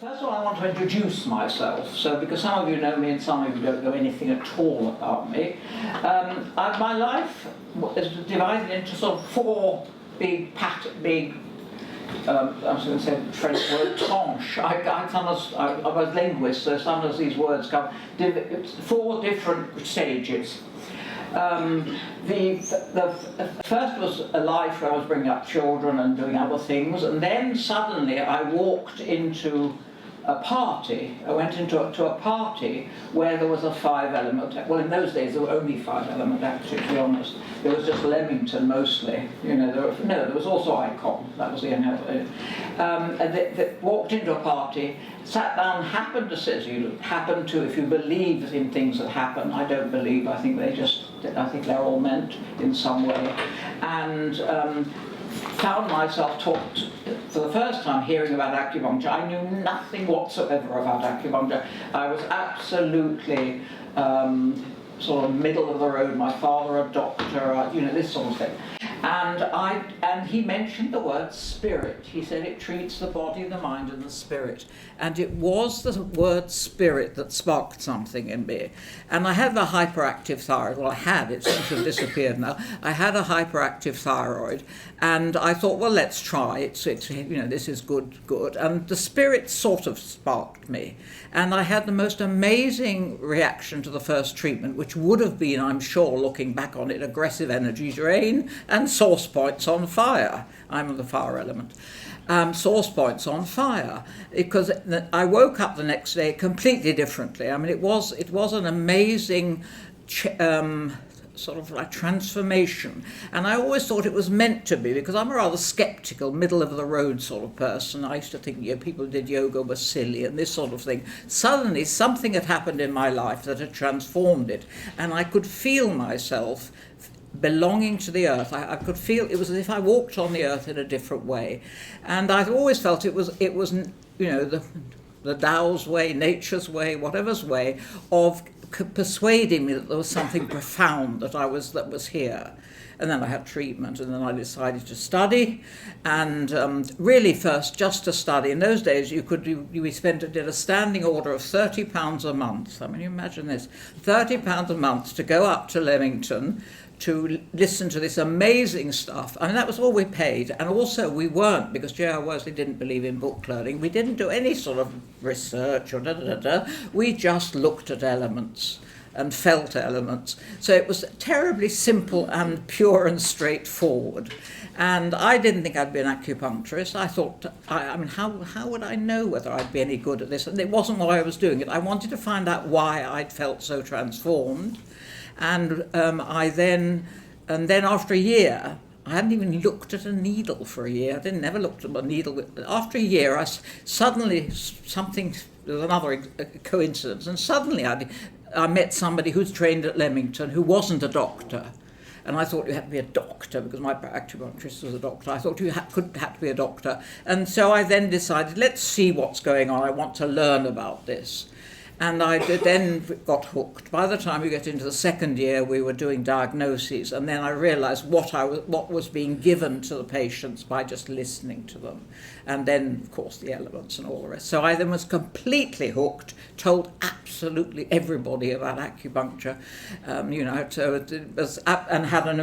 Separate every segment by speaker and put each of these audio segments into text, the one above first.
Speaker 1: First of all, I want to introduce myself. So, because some of you know me and some of you don't know anything at all about me, my life is divided into sort of four big, I was going to say the French word tranche. I was linguist, so sometimes these words come. Four different stages. The first was a life where I was bringing up children and doing other things, and then suddenly I walked into a party. I went into a party where there was a 5-element. Well, in those days there were only 5-element actually, to be honest. There was just Leamington mostly. You know, there was also Icon. That was the only. They walked into a party, sat down, happened to, if you believe in things that happen. I don't believe. I think they're all meant in some way, and. Found myself talked for the first time hearing about acupuncture. I knew nothing whatsoever about acupuncture. I was absolutely sort of middle of the road. My father a doctor, this sort of thing. And he mentioned the word spirit. He said it treats the body, the mind, and the spirit. And it was the word spirit that sparked something in me. And I had a hyperactive thyroid. Well, I had. It seems to have disappeared now. I had a hyperactive thyroid. And I thought, well, let's try. It's this is good. And the spirit sort of sparked me. And I had the most amazing reaction to the first treatment, which would have been, I'm sure, looking back on it, aggressive energy drain and source points on fire. I'm the fire element. Source points on fire, because I woke up the next day completely differently. I mean, it was an amazing sort of like transformation, and I always thought it was meant to be, because I'm a rather sceptical, middle of the road sort of person. I used to think people who did yoga were silly and this sort of thing. Suddenly something had happened in my life that had transformed it, and I could feel myself belonging to the earth. I could feel it was as if I walked on the earth in a different way, and I've always felt it was the Tao's way, nature's way, whatever's way of persuading me that there was something profound that was here. And then I had treatment, and then I decided to study, and really first just to study. In those days, we did a standing order of £30 a month. I mean, you imagine this, £30 a month to go up to Leamington to listen to this amazing stuff. I mean, that was all we paid. And also we weren't, because J.R. Worsley didn't believe in book learning, we didn't do any sort of research or We just looked at elements and felt elements. So it was terribly simple and pure and straightforward. And I didn't think I'd be an acupuncturist. I thought, how would I know whether I'd be any good at this? And it wasn't why I was doing it. I wanted to find out why I'd felt so transformed. And then after a year, I hadn't even looked at a needle for a year. I never looked at a needle. After a year, there was another coincidence, and suddenly I met somebody who's trained at Leamington who wasn't a doctor. And I thought you had to be a doctor, because my acupuncturist was a doctor. I thought you had to be a doctor. And so I then decided, let's see what's going on. I want to learn about this. And I then got hooked. By the time we get into the second year, we were doing diagnoses, and then I realised what was being given to the patients by just listening to them. And then, of course, the elements and all the rest. So I then was completely hooked, told absolutely everybody about acupuncture, so it was and had an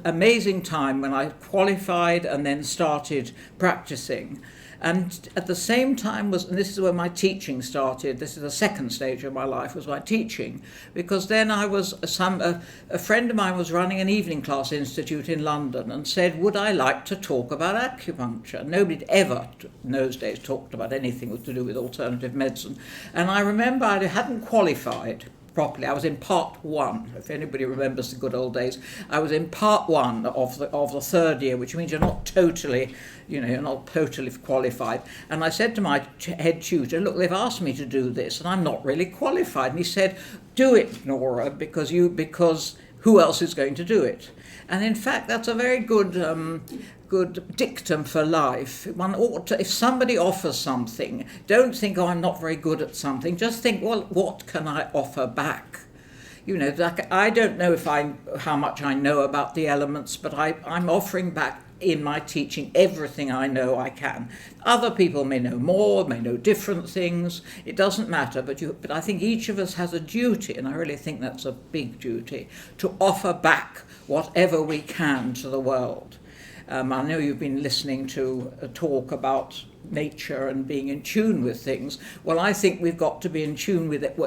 Speaker 1: amazing time when I qualified and then started practicing. And at the same time and this is where my teaching started. This is the second stage of my life, was my teaching, because then I was a friend of mine was running an evening class institute in London and said, would I like to talk about acupuncture? Nobody ever in those days talked about anything to do with alternative medicine. And I remember I hadn't qualified properly. I was in part one. If anybody remembers the good old days, I was in part one of the third year, which means you're not totally qualified. And I said to my head tutor, look, they've asked me to do this, and I'm not really qualified. And he said, do it, Nora, because who else is going to do it? And in fact, that's a very good dictum for life. One ought to, if somebody offers something, don't think, I'm not very good at something. Just think, well, what can I offer back? like, I don't know how much I know about the elements, but I'm offering back in my teaching everything I know I can. Other people may know more, may know different things. It doesn't matter, but I think each of us has a duty, and I really think that's a big duty, to offer back whatever we can to the world. I know you've been listening to a talk about nature and being in tune with things. Well, I think we've got to be in tune with it,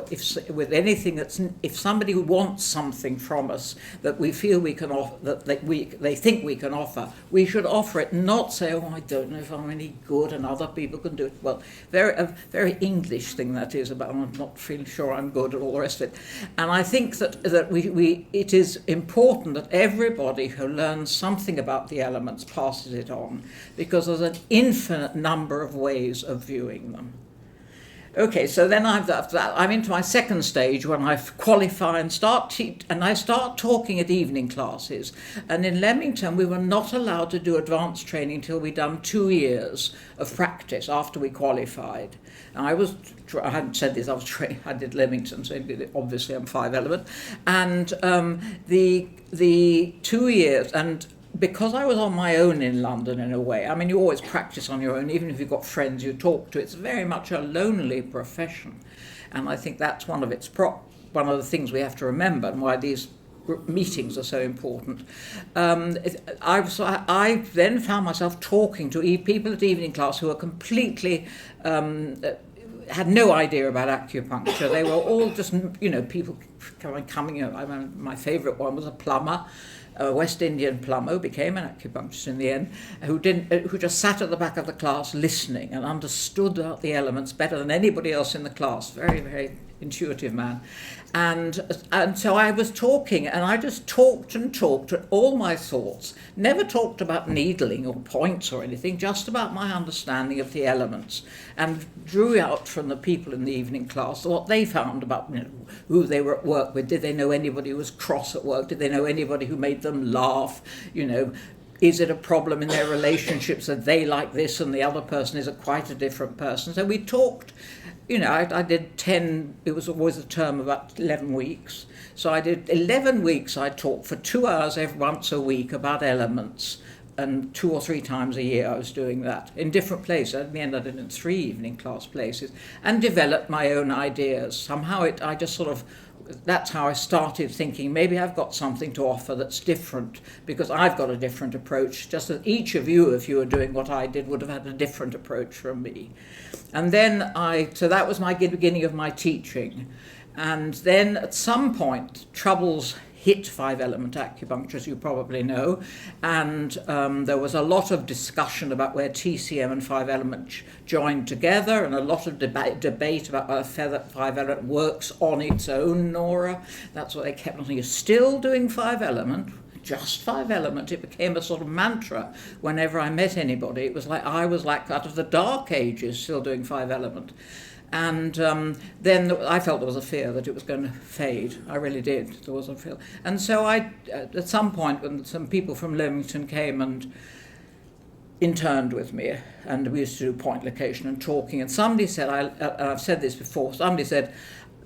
Speaker 1: with anything if somebody wants something from us that we feel we can offer, that they think we can offer, we should offer it, not say, oh, I don't know if I'm any good and other people can do it. Well, a very English thing that is, about I'm not feeling sure I'm good and all the rest of it. And I think that it is important that everybody who learns something about the elements passes it on, because there's an infinite number of ways of viewing them. Okay, so then I'm into my second stage when I qualify and I start talking at evening classes. And in Leamington, we were not allowed to do advanced training until we'd done 2 years of practice after we qualified. And I hadn't said this, I did Leamington, so obviously I'm 5 element. And the 2 years, and because I was on my own in London in a way, I mean, you always practice on your own, even if you've got friends you talk to. It's very much a lonely profession. And I think that's one of the things we have to remember, and why these meetings are so important. I then found myself talking to people at evening class who were completely had no idea about acupuncture. They were all just, people coming. My favourite one was a plumber, a West Indian plumber who became an acupuncturist in the end, who just sat at the back of the class listening and understood the elements better than anybody else in the class. Very, very intuitive man. And so I was talking, and I just talked and all my thoughts. Never talked about needling or points or anything, just about my understanding of the elements, and drew out from the people in the evening class what they found about who they were at work with. Did they know anybody who was cross at work? Did they know anybody who made them laugh? Is it a problem in their relationships that they like this and the other person is quite a different person? So we talked. I did 10, it was always a term of about 11 weeks. So I did 11 weeks, I taught for 2 hours once a week about elements, and 2 or 3 times a year I was doing that in different places. In the end I did it in 3 evening class places, and developed my own ideas. Somehow that's how I started thinking, maybe I've got something to offer that's different, because I've got a different approach, just as each of you, if you were doing what I did, would have had a different approach from me. And then so that was my beginning of my teaching. And then at some point, troubles hit 5-element acupuncture, as you probably know, and there was a lot of discussion about where TCM and 5-element joined together, and a lot of debate about whether 5-element works on its own, Nora. That's what they kept on saying. You're still doing 5-element, just 5-element. It became a sort of mantra whenever I met anybody. It was like I was like out of the dark ages still doing 5-element. And then I felt there was a fear that it was going to fade. I really did. There was a fear. And so at some point, when some people from Leamington came and interned with me, and we used to do point location and talking, and somebody said, I've said this before, somebody said,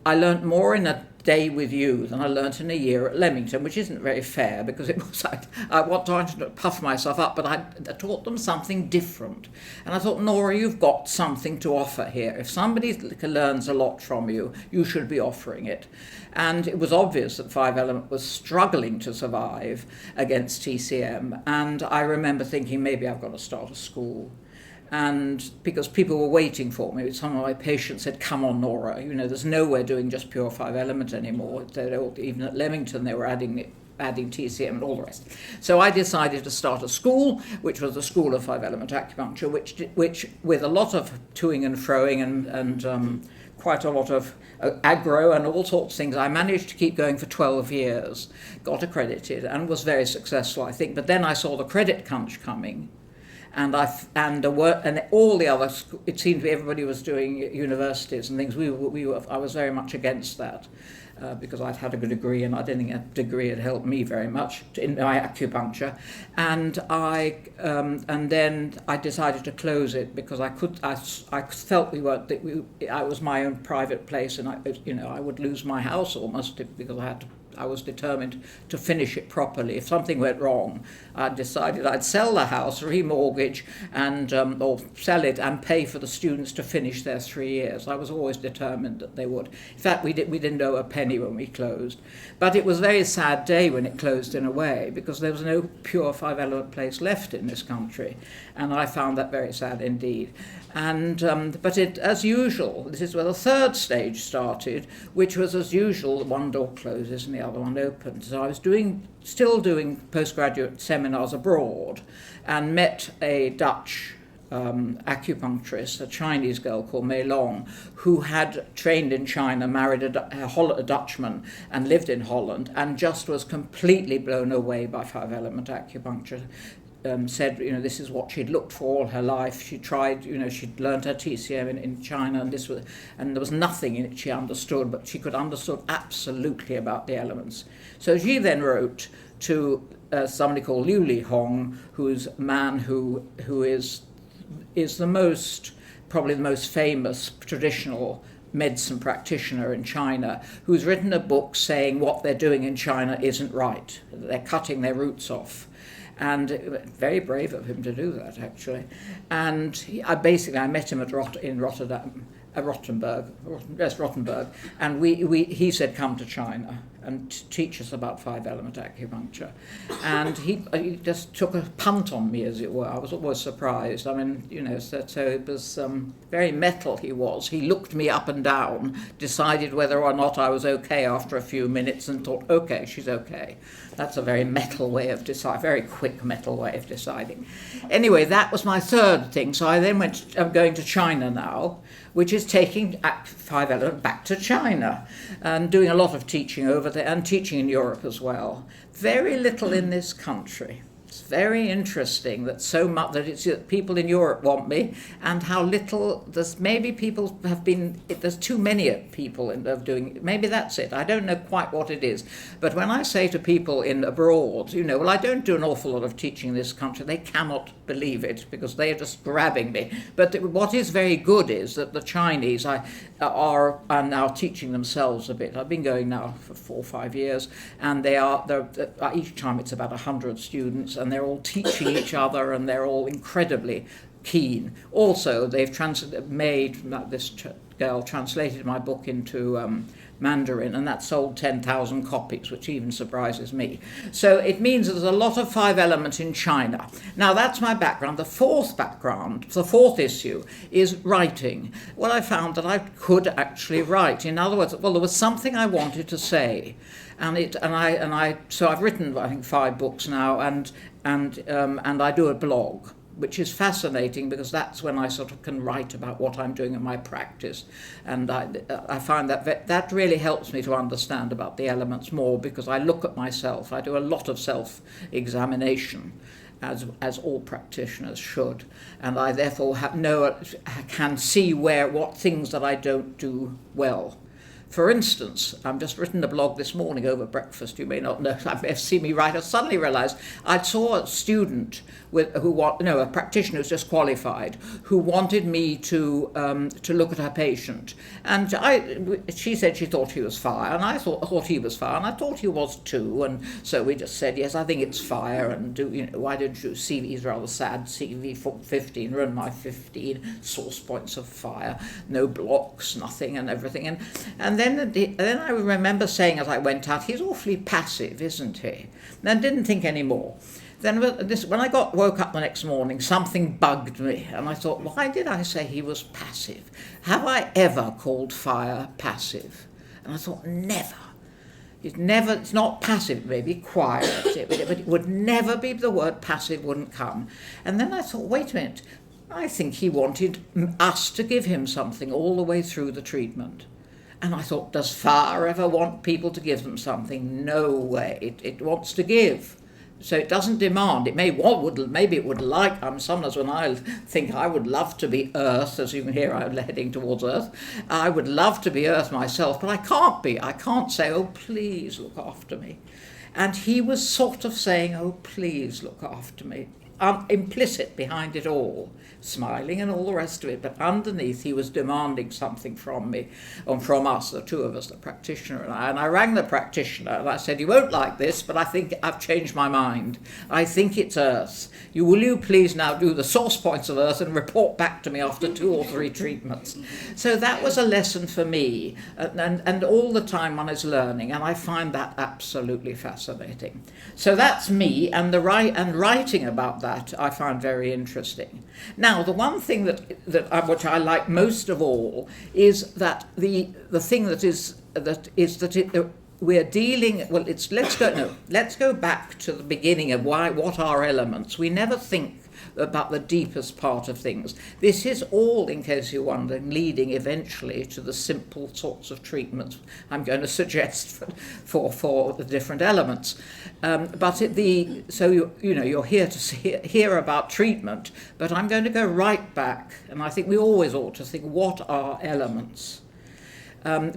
Speaker 1: I learnt more in a day with you than I learnt in a year at Leamington, which isn't very fair, because it was I want to puff myself up, but I taught them something different. And I thought, Nora, you've got something to offer here. If somebody learns a lot from you, you should be offering it. And it was obvious that 5-element was struggling to survive against TCM. And I remember thinking, maybe I've got to start a school. And because people were waiting for me, some of my patients said, come on, Nora, there's nowhere doing just pure 5-element anymore. Even at Leamington, they were adding TCM and all the rest. So I decided to start a school, which was the School of 5-element acupuncture, which with a lot of toing and froing and quite a lot of aggro and all sorts of things, I managed to keep going for 12 years, got accredited, and was very successful, I think. But then I saw the credit crunch coming. and and all the other. It seemed to be everybody was doing universities and things. I was very much against that. Because I'd had a good degree, and I didn't think a degree had helped me very much in my acupuncture, and then I decided to close it because I felt I was my own private place, and I would lose my house almost because I was determined to finish it properly. If something went wrong, I decided I'd sell the house, remortgage, and or sell it and pay for the students to finish their 3 years. I was always determined that they would. In fact, we didn't owe a penny when we closed. But it was a very sad day when it closed in a way, because there was no pure five-element place left in this country, and I found that very sad indeed. But as usual, this is where the third stage started, which was as usual, one door closes and the other one opens. So I was still doing postgraduate seminars abroad, and met a Dutch acupuncturist, a Chinese girl called Mei Long, who had trained in China, married a Dutchman, and lived in Holland, and just was completely blown away by five-element acupuncture. Said, this is what she'd looked for all her life. She tried, she'd learned her TCM in China, and there was nothing in it she understood, but she could understood absolutely about the elements. So she then wrote to somebody called Liu Li Hong, who's a man who is probably the most famous traditional medicine practitioner in China, who's written a book saying what they're doing in China isn't right. They're cutting their roots off. And very brave of him to do that, actually. And I met him in Rotterdam, Rottenburg, and he said, come to China and teach us about five-element acupuncture. And he just took a punt on me, as it were. I was always surprised. I mean, so it was very metal he was. He looked me up and down, decided whether or not I was okay after a few minutes, and thought, okay, she's okay. That's a very metal way of deciding, very quick metal way of deciding. Anyway, that was my third thing. So I then I'm going to China now, which is taking five-element back to China, and doing a lot of teaching over there, and teaching in Europe as well. Very little in this country. It's very interesting that so much that people in Europe want me, and how little there's too many people of doing it. Maybe that's it. I don't know quite what it is. But when I say to people abroad, well, I don't do an awful lot of teaching in this country, they cannot believe it, because they are just grabbing me. But what is very good is that the Chinese are now teaching themselves a bit. I've been going now for 4 or 5 years, and they're each time it's about 100 students, and they're all teaching each other, and they're all incredibly keen. Also, they've this girl translated my book into Mandarin, and that sold 10,000 copies, which even surprises me. So it means there's a lot of five-element in China. Now, that's my background. The fourth issue is writing. Well, I found that I could actually write. In other words, there was something I wanted to say, so I've written, I think, 5 books now, and I do a blog, which is fascinating, because that's when I sort of can write about what I'm doing in my practice. And I find that really helps me to understand about the elements more, because I look at myself. I do a lot of self-examination, as all practitioners should. And I therefore can see what things that I don't do well. For instance, I've just written a blog this morning over breakfast. You may not know, I may have seen me write. I suddenly realised I saw a student a practitioner who's just qualified, who wanted me to look at her patient. And she said she thought he was fire, and I thought he was fire, and I thought he was too. And so we just said, yes, I think it's fire, and why don't you CV? He's rather sad. CV 15, run my 15 source points of fire, no blocks, nothing, and everything. And then I remember saying as I went out, he's awfully passive, isn't he? And I didn't think any more. Then when I woke up the next morning, something bugged me, and I thought, why did I say he was passive? Have I ever called fire passive? And I thought, never. It's not passive, maybe quiet, but it would never be, the word passive wouldn't come. And then I thought, wait a minute, I think he wanted us to give him something all the way through the treatment. And I thought, does fire ever want people to give them something? No way. It wants to give. So it doesn't demand. Maybe it would like. Sometimes when I think I would love to be Earth, as you can hear, I'm heading towards Earth. I would love to be Earth myself, but I can't be. I can't say, "Oh, please look after me," and he was sort of saying, "Oh, please look after me." Implicit behind it all, smiling and all the rest of it, but underneath he was demanding something from me, and from us, the two of us, the practitioner and I. And I rang the practitioner and I said, "You won't like this, but I think I've changed my mind. I think it's Earth. Will you please now do the source points of Earth and report back to me after 2 or 3 treatments?" So that was a lesson for me, and all the time one is learning, and I find that absolutely fascinating. So that's me, and writing about that I find very interesting. Now, the one thing which I like most of all is that the thing we're dealing. Well, let's go back to the beginning of what are elements. We never think about the deepest part of things. This is all, in case you're wondering, leading eventually to the simple sorts of treatments I'm going to suggest for the different elements. So you're here to hear about treatment, but I'm going to go right back, and I think we always ought to think, what are elements?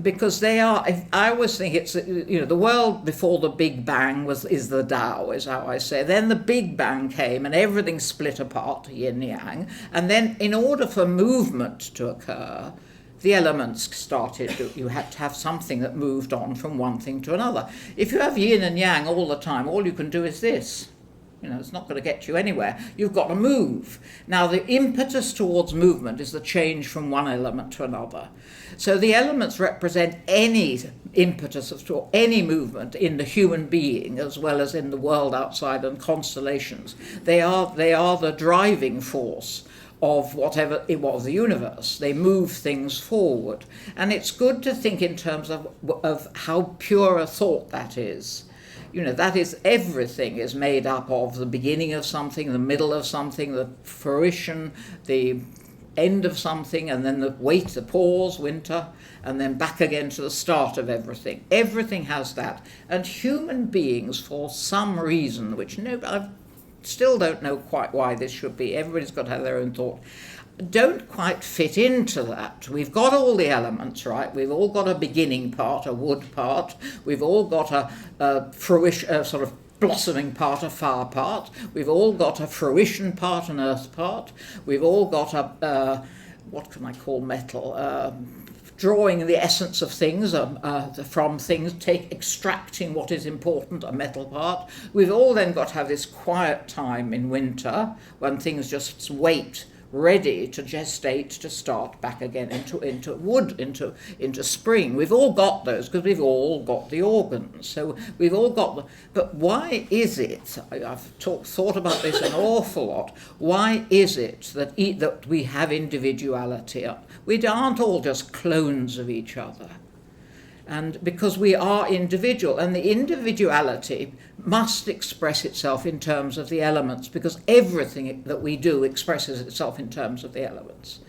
Speaker 1: Because they are. I always think it's the world before the Big Bang is the Tao, is how I say. Then the Big Bang came and everything split apart, yin yang, and then in order for movement to occur, the elements started. You had to have something that moved on from one thing to another. If you have yin and yang all the time, all you can do is this. It's not going to get you anywhere. You've got to move. Now, the impetus towards movement is the change from one element to another. So the elements represent any impetus or any movement in the human being, as well as in the world outside and constellations. They are the driving force of whatever it was, the universe. They move things forward. And it's good to think in terms of how pure a thought that is. That is, everything is made up of the beginning of something, the middle of something, the fruition, the end of something, and then the pause, winter, and then back again to the start of everything. Everything has that. And human beings, for some reason, which I still don't know quite why this should be, everybody's got to have their own thought, don't quite fit into that. We've got all the elements, right? We've all got a beginning part, a wood part. We've all got a fruition, a sort of blossoming part, a fire part. We've all got a fruition part, an earth part. We've all got what can I call metal? Drawing the essence of things from things, extracting what is important, a metal part. We've all then got to have this quiet time in winter when things just wait, ready to gestate, to start back again into wood, into spring. We've all got those because we've all got the organs. So we've all got but why is it, I've thought about this an awful lot, why is it that we have individuality? We aren't all just clones of each other. And because we are individual, and the individuality must express itself in terms of the elements, because everything that we do expresses itself in terms of the elements.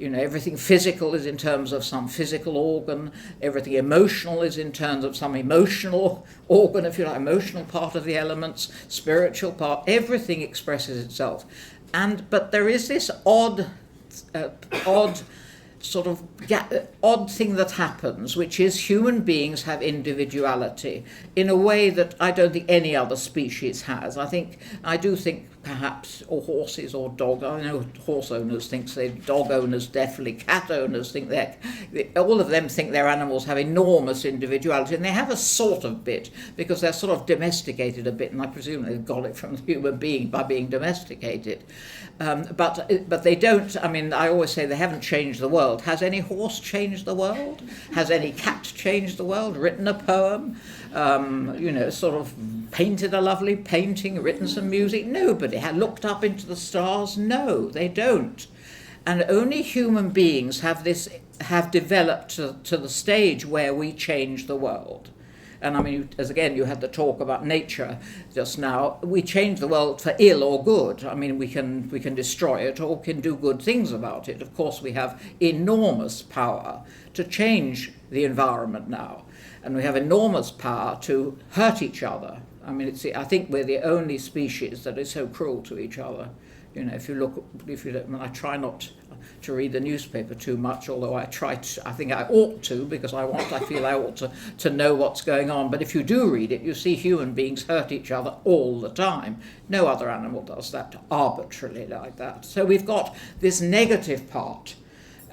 Speaker 1: Everything physical is in terms of some physical organ, everything emotional is in terms of some emotional organ, if you like, emotional part of the elements, spiritual part, everything expresses itself. But there is this odd thing that happens, which is human beings have individuality in a way that I don't think any other species has. I do think perhaps, or horses or dogs, I know horse owners think so, dog owners definitely, cat owners think all of them think their animals have enormous individuality, and they have a sort of bit, because they're sort of domesticated a bit, and I presume they've got it from the human being by being domesticated. But they don't, I always say they haven't changed the world. Has any horse changed the world? Has any cat changed the world? Written a poem? Sort of painted a lovely painting, written some music? Nobody. Had looked up into the stars? No, they don't. And only human beings have developed to the stage where we change the world. And as again, you had the talk about nature just now. We change the world for ill or good. We can destroy it or we can do good things about it. Of course, we have enormous power to change the environment now. And we have enormous power to hurt each other. I mean, I think we're the only species that is so cruel to each other. You know, I try not to read the newspaper too much, although I think I ought to, because I feel I ought to know what's going on. But if you do read it, you see human beings hurt each other all the time. No other animal does that arbitrarily like that. So we've got this negative part,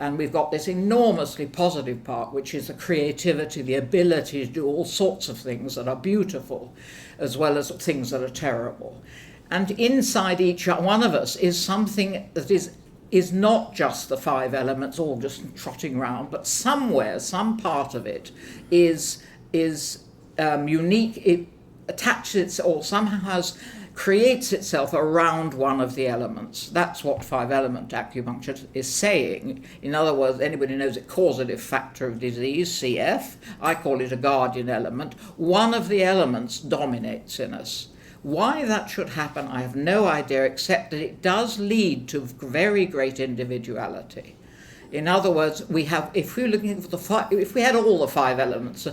Speaker 1: and we've got this enormously positive part, which is the creativity, the ability to do all sorts of things that are beautiful, as well as things that are terrible. And inside each one of us is something that is not just the 5 elements all just trotting round, but somewhere, some part of it is unique. It attaches or somehow creates itself around one of the elements. That's what 5-element acupuncture is saying. In other words, anybody knows it, causative factor of disease, CF. I call it a guardian element. One of the elements dominates in us. Why that should happen, I have no idea, except that it does lead to very great individuality. In other words, if we had all the 5 elements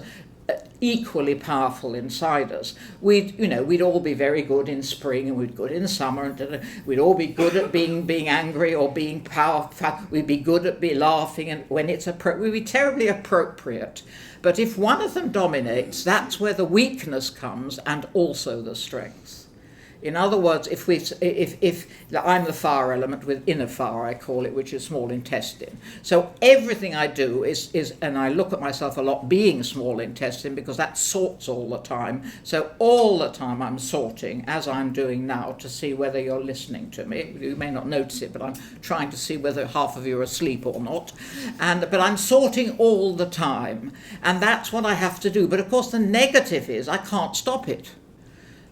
Speaker 1: equally powerful inside us, we'd all be very good in spring, and we'd be good in summer, and we'd all be good at being angry or being powerful. We'd be good at laughing, and when it's appropriate, we'd be terribly appropriate. But if one of them dominates, that's where the weakness comes, and also the strength. In other words, if I'm the fire element with inner fire, I call it, which is small intestine. So everything I do is, and I look at myself a lot being small intestine, because that sorts all the time. So all the time I'm sorting, as I'm doing now, to see whether you're listening to me. You may not notice it, but I'm trying to see whether half of you are asleep or not. But I'm sorting all the time, and that's what I have to do. But of course the negative is I can't stop it.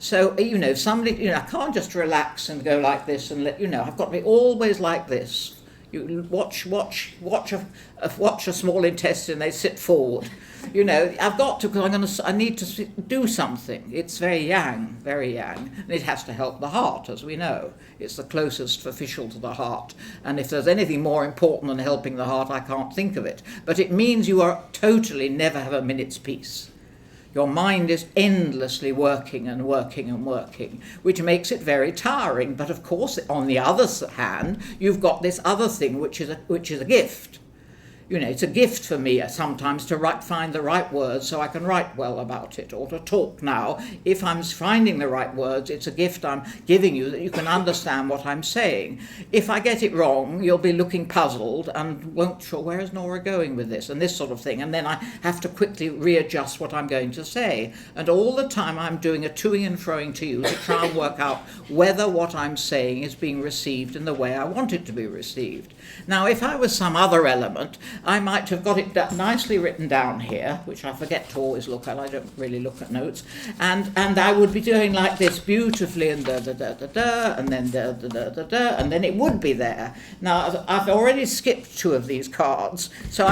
Speaker 1: So, somebody, I can't just relax and go like this and I've got to be always like this. You watch a small intestine, they sit forward. I've got to, because I need to do something. It's very yang, and it has to help the heart, as we know. It's the closest official to the heart. And if there's anything more important than helping the heart, I can't think of it. But it means you are totally never have a minute's peace. Your mind is endlessly working and working and working, which makes it very tiring. But of course, on the other hand, you've got this other thing, which is a gift. It's a gift for me sometimes to find the right words so I can write well about it, or to talk now. If I'm finding the right words, it's a gift I'm giving you that you can understand what I'm saying. If I get it wrong, you'll be looking puzzled and won't sure, where is Nora going with this, and this sort of thing. And then I have to quickly readjust what I'm going to say. And all the time I'm doing a toing and froing to you to try and work out whether what I'm saying is being received in the way I want it to be received. Now, if I was some other element, I might have got it nicely written down here, which I forget to always look at. I don't really look at notes. And I would be doing like this beautifully, and da-da-da-da-da, and then da-da-da-da-da, and then it would be there. Now, I've already skipped 2 of these cards, so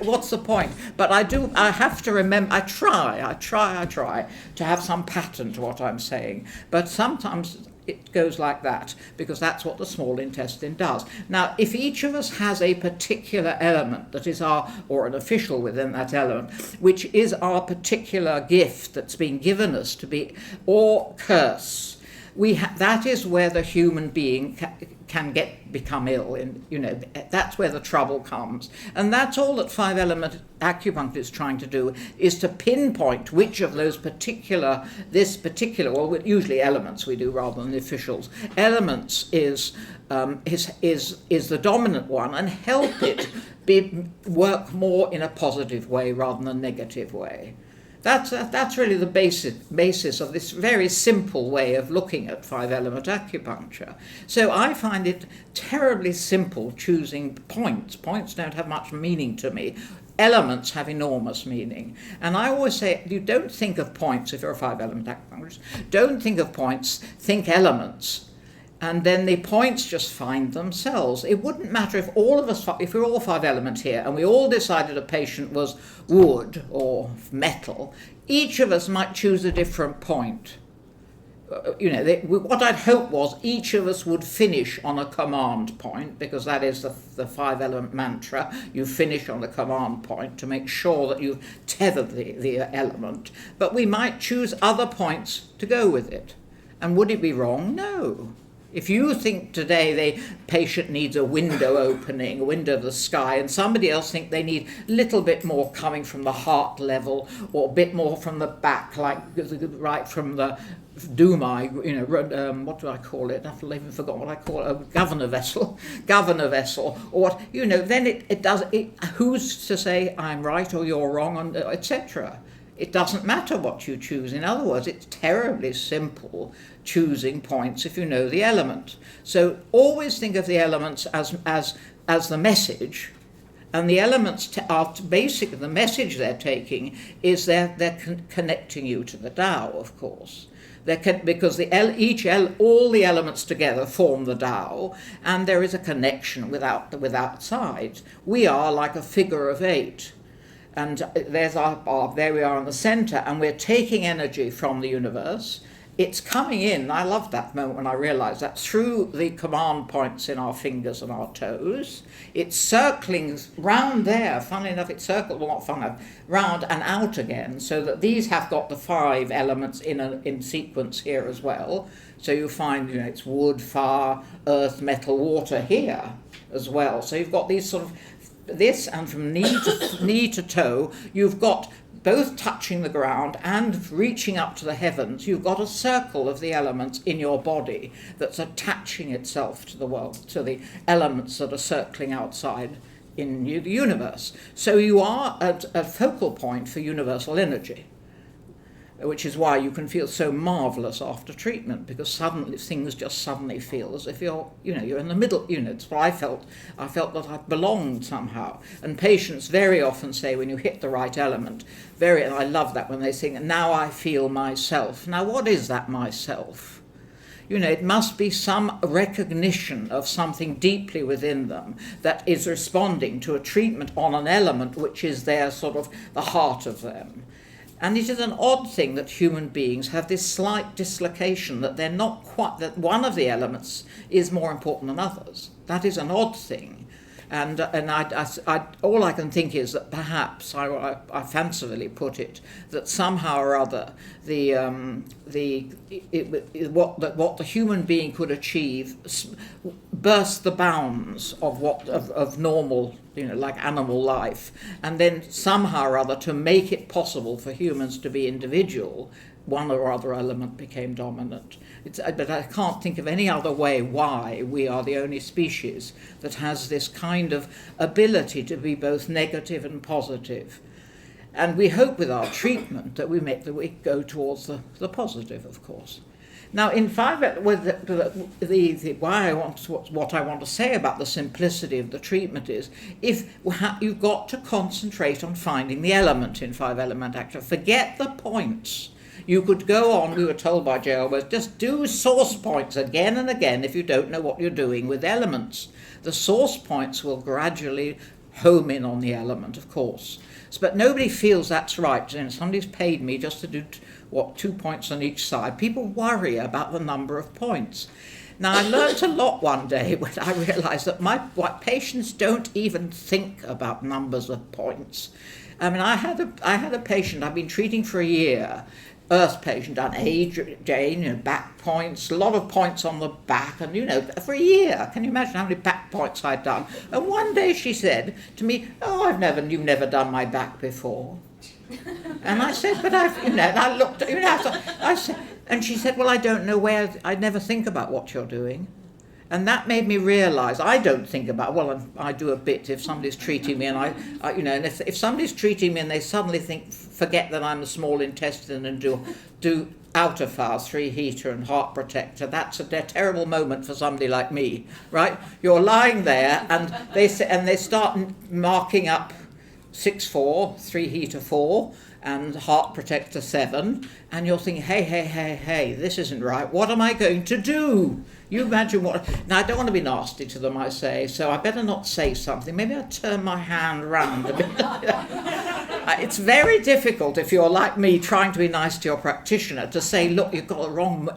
Speaker 1: what's the point? But I have to remember, I try to have some pattern to what I'm saying. But sometimes it goes like that, because that's what the small intestine does. Now, if each of us has a particular element that is or an official within that element, which is our particular gift that's been given us to be, or curse, that is where the human being can become ill. That's where the trouble comes. And that's all that 5-element acupuncture is trying to do, is to pinpoint which of those usually elements we do rather than the officials. Elements is the dominant one, and help it work more in a positive way rather than a negative way. That's really the basis of this very simple way of looking at 5-element acupuncture. So I find it terribly simple choosing points. Points don't have much meaning to me. Elements have enormous meaning. And I always say, you don't think of points if you're a 5-element acupuncturist. Don't think of points, think elements. And then the points just find themselves. It wouldn't matter if we're all 5-element here, and we all decided a patient was wood or metal, each of us might choose a different point. what I'd hoped was each of us would finish on a command point, because that is the 5-element mantra. You finish on the command point to make sure that you've tethered the element. But we might choose other points to go with it. And would it be wrong? No. If you think today the patient needs a window opening, a window of the sky, and somebody else think they need a little bit more coming from the heart level, or a bit more from the back, like right from the Dumai, what do I call it? I've even forgotten what I call it. A governor vessel, or what, then it does. Who's to say I'm right or you're wrong, etc. It doesn't matter what you choose. In other words, it's terribly simple choosing points if you know the element. So always think of the elements as the message, and the elements are basically the message they're taking is they're connecting you to the Tao, of course. Because all the elements together form the Tao, and there is a connection without sides. We are like a figure of 8. And there's there we are in the center, and we're taking energy from the universe. It's coming in. I love that moment when I realized that through the command points in our fingers and our toes. It's circling round there. Funnily enough, it's circled, well, not funnily enough, round and out again, so that these have got the 5 elements in sequence here as well. So you find, it's wood, fire, earth, metal, water here as well. So you've got these sort of this, and from knee to toe, you've got both touching the ground and reaching up to the heavens. You've got a circle of the elements in your body that's attaching itself to the world, to the elements that are circling outside in the universe. So you are at a focal point for universal energy, which is why you can feel so marvelous after treatment, because suddenly things just suddenly feel as if you're in the middle. It's what I felt. I felt that I belonged somehow. And patients very often say, when you hit the right element, and I love that when they sing, now I feel myself. Now, what is that myself? It must be some recognition of something deeply within them that is responding to a treatment on an element which is their sort of the heart of them. And it is an odd thing that human beings have this slight dislocation that they're not quite, that one of the elements is more important than others. That is an odd thing. And I all I can think is that perhaps, I fancifully put it, that somehow or other what the human being could achieve burst the bounds of normal, like animal life, and then somehow or other, to make it possible for humans to be individual, one or other element became dominant. But I can't think of any other way why we are the only species that has this kind of ability to be both negative and positive. And we hope with our treatment that we go towards the positive, of course. Now, in what I want to say about the simplicity of the treatment is, you've got to concentrate on finding the element in 5-element acupuncture. Forget the points. You could go on, we were told by J. Albert, just do source points again and again if you don't know what you're doing with elements. The source points will gradually home in on the element, of course. But nobody feels that's right. Somebody's paid me just to do 2 points on each side. People worry about the number of points. Now, I learnt a lot one day when I realised that my patients don't even think about numbers of points. I mean, I had a patient I've been treating for a year, earth patient, done Jane, back points, a lot of points on the back, and for a year. Can you imagine how many back points I'd done? And one day she said to me, "Oh, you've never done my back before." And I said, "But and I looked, I said, and she said, "Well, I don't know I never think about what you're doing." And that made me realise I don't think about, I do a bit if somebody's treating me, and and if somebody's treating me and they suddenly forget that I'm the small intestine and do outer fast, 3 heater and heart protector, that's a terrible moment for somebody like me, right? You're lying there and they start marking up 6-4, 3 heater 4, and heart protector 7, and you're thinking, hey, this isn't right. What am I going to do? You imagine what... Now, I don't want to be nasty to them, I say, so I better not say something. Maybe I'll turn my hand round a bit. It's very difficult if you're like me trying to be nice to your practitioner to say, look, you've got the wrong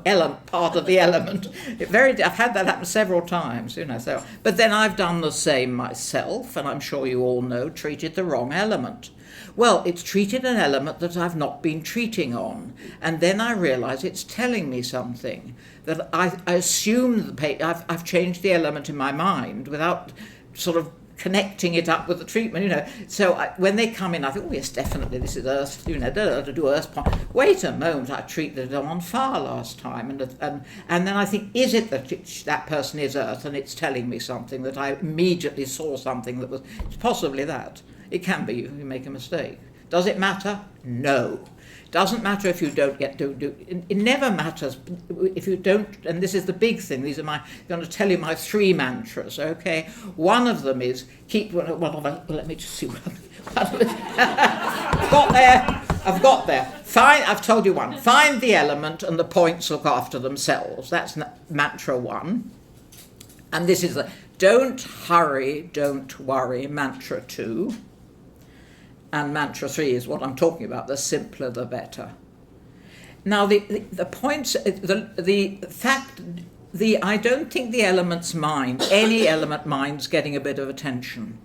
Speaker 1: part of the element. I've had that happen several times, So, but then I've done the same myself, and I'm sure you all know, treated the wrong element. Well, it's treated an element that I've not been treating on, and then I realise it's telling me something that I assume I've changed the element in my mind without sort of connecting it up with the treatment, So when they come in, I think, oh yes, definitely, this is earth, to do earth point. Wait a moment, I treated them on fire last time, and then I think, is it that person is earth, and it's telling me something that I immediately saw something that was, it's possibly that. It can be you make a mistake. Does it matter? No. Doesn't matter if you don't get to do. It never matters if you don't. And this is the big thing. These are I'm going to tell you my 3 mantras. Okay. One of them is keep. Let me just see. I've got there. I've told you one. Find the element, and the points look after themselves. That's mantra 1. And this is the don't hurry, don't worry. Mantra 2. And mantra 3 is what I'm talking about, the simpler the better. Now the points, the fact, I don't think the elements mind, any element minds getting a bit of attention.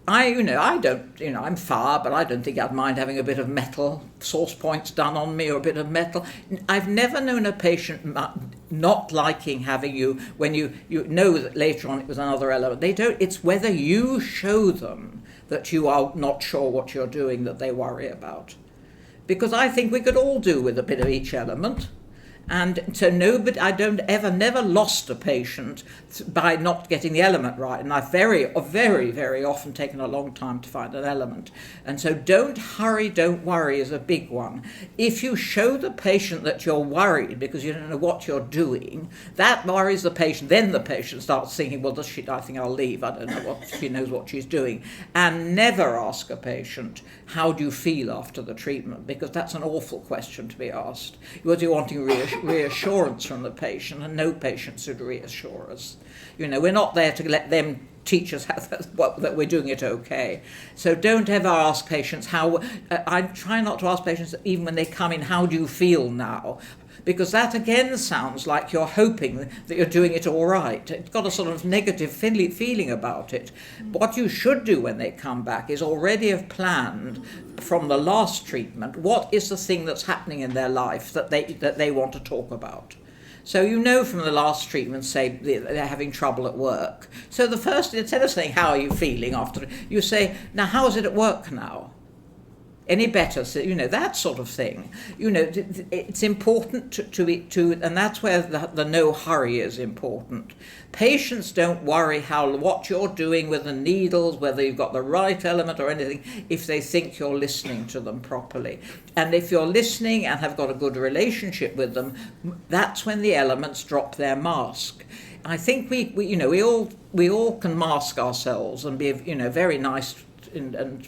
Speaker 1: I don't, I'm fire, but I don't think I'd mind having a bit of metal, source points done on me or a bit of metal. I've never known a patient not liking having you, when you know that later on it was another element. They don't, it's whether you show them that you are not sure what you're doing that they worry about. Because I think we could all do with a bit of each element. And so never lost a patient by not getting the element right. And I've very, very, very often taken a long time to find an element. And so don't hurry, don't worry is a big one. If you show the patient that you're worried because you don't know what you're doing, that worries the patient. Then the patient starts thinking, well, I think I'll leave. I don't know what she knows what she's doing. And never ask a patient, how do you feel after the treatment? Because that's an awful question to be asked. Because you're wanting reassurance from the patient, and no patient should reassure us. We're not there to let them teach us that we're doing it okay. So don't ever ask patients how. I try not to ask patients even when they come in, how do you feel now? Because that again sounds like you're hoping that you're doing it all right. It's got a sort of negative feeling about it. What you should do when they come back is already have planned from the last treatment, what is the thing that's happening in their life that they want to talk about. So from the last treatment, say they're having trouble at work. So the first, instead of saying, how are you feeling after, you say, now how is it at work now? Any better, so, that sort of thing. It's important to and that's where the no hurry is important. Patients don't worry what you're doing with the needles, whether you've got the right element or anything, if they think you're listening to them properly. And if you're listening and have got a good relationship with them, that's when the elements drop their mask. I think we all can mask ourselves and be very nice and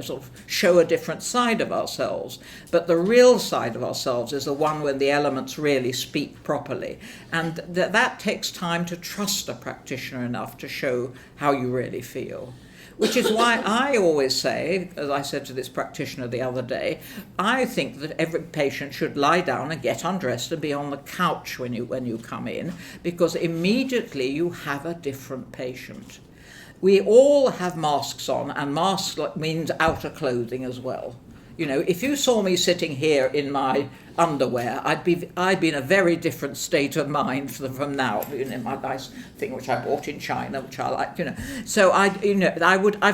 Speaker 1: sort of show a different side of ourselves. But the real side of ourselves is the one when the elements really speak properly. And that takes time to trust a practitioner enough to show how you really feel. Which is why I always say, as I said to this practitioner the other day, I think that every patient should lie down and get undressed and be on the couch when you come in, because immediately you have a different patient. We all have masks on, and masks means outer clothing as well. If you saw me sitting here in my underwear, I'd be in a very different state of mind from now. My nice thing which I bought in China, which I like. So I've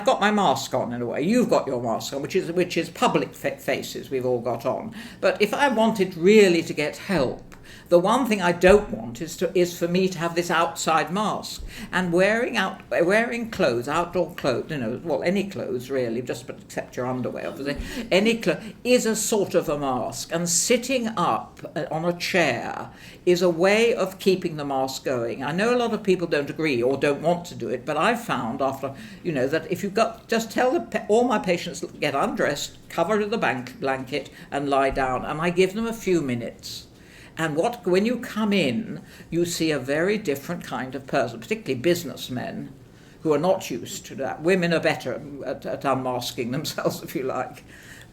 Speaker 1: got my mask on in a way. You've got your mask on, which is public faces we've all got on. But if I wanted really to get help, the one thing I don't want is for me to have this outside mask. And wearing clothes, outdoor clothes, any clothes really, except your underwear, obviously, any clothes is a sort of a mask. And sitting up on a chair is a way of keeping the mask going. I know a lot of people don't agree or don't want to do it, but I've found after, that if you've got, just tell all my patients get undressed, cover with the blanket and lie down, and I give them a few minutes. And when you come in, you see a very different kind of person, particularly businessmen, who are not used to that. Women are better at unmasking themselves, if you like.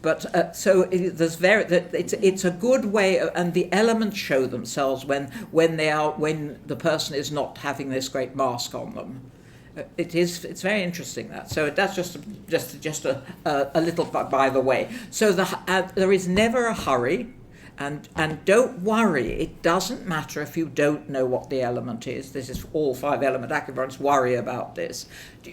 Speaker 1: But so it's a good way, and the elements show themselves when the person is not having this great mask on them. It's very interesting that. So that's just a little by the way. So there is never a hurry. And don't worry, it doesn't matter if you don't know what the element is. This is all 5 element acupuncturists worry about this.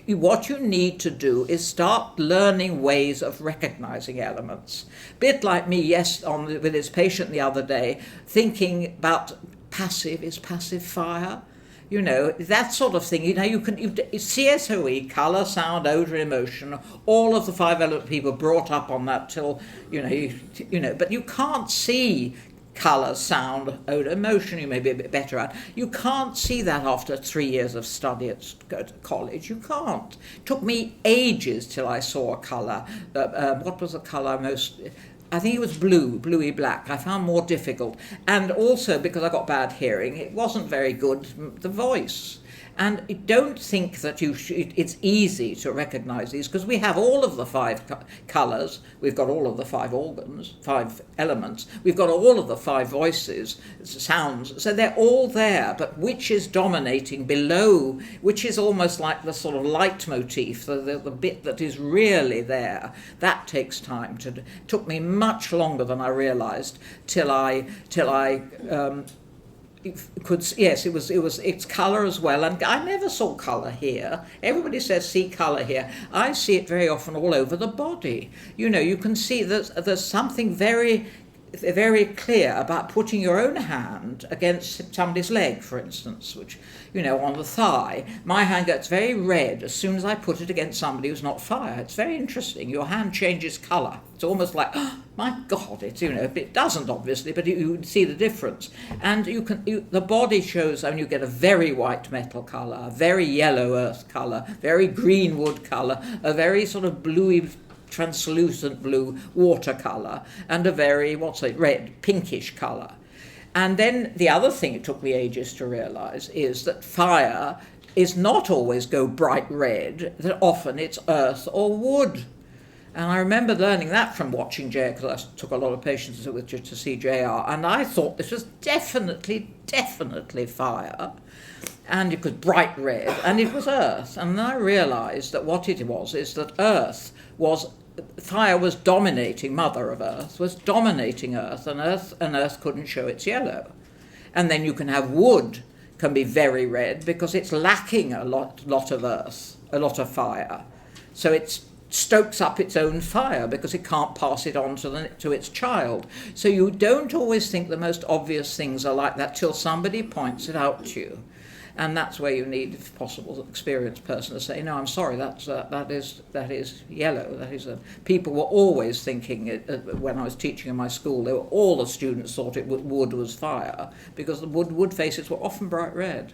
Speaker 1: What you need to do is start learning ways of recognizing elements. Bit like me, with this patient the other day, thinking about is passive fire? You know, that sort of thing. You know, you CSOE, colour, sound, odour, emotion, all of the 5 element people brought up on that till, but you can't see colour, sound, odour, emotion, you may be a bit better at. You can't see that after 3 years of study at college. You can't. It took me ages till I saw a colour. What was the colour most... I think it was bluey black. I found more difficult. And also, because I got bad hearing, it wasn't very good, the voice. And don't think that it's easy to recognise these, because we have all of the 5 colours, we've got all of the 5 organs, 5 elements, we've got all of the 5 voices, sounds, so they're all there, but which is dominating below, which is almost like the sort of leitmotif, the bit that is really there, that takes time. Took me much longer than I realised till I it's colour as well, and I never saw colour here. Everybody says see colour here. I see it very often all over the body. You know, you can see there's something very, very clear about putting your own hand against somebody's leg, for instance, which, on the thigh. My hand gets very red as soon as I put it against somebody who's not fire. It's very interesting. Your hand changes colour. It's almost like, oh, my God, it doesn't obviously, but you see the difference. And the body shows, you get a very white metal colour, a very yellow earth colour, very green wood colour, a very sort of bluey, translucent blue watercolour, and a very, red, pinkish colour. And then the other thing it took me ages to realise is that fire is not always go bright red, that often it's earth or wood. And I remember learning that from watching JR, because I took a lot of patients to see JR, and I thought this was definitely fire. And it was bright red, and it was earth. And then I realised that what it was is that fire was dominating, mother of earth, was dominating earth, and earth couldn't show its yellow. And then you can have wood, can be very red, because it's lacking a lot of earth, a lot of fire. So it stokes up its own fire because it can't pass it on to its child. So you don't always think the most obvious things are like that till somebody points it out to you. And that's where you need, if possible, an experienced person to say, no, I'm sorry, that is yellow. People were always thinking, when I was teaching in my school, all the students thought wood was fire, because the wood faces were often bright red.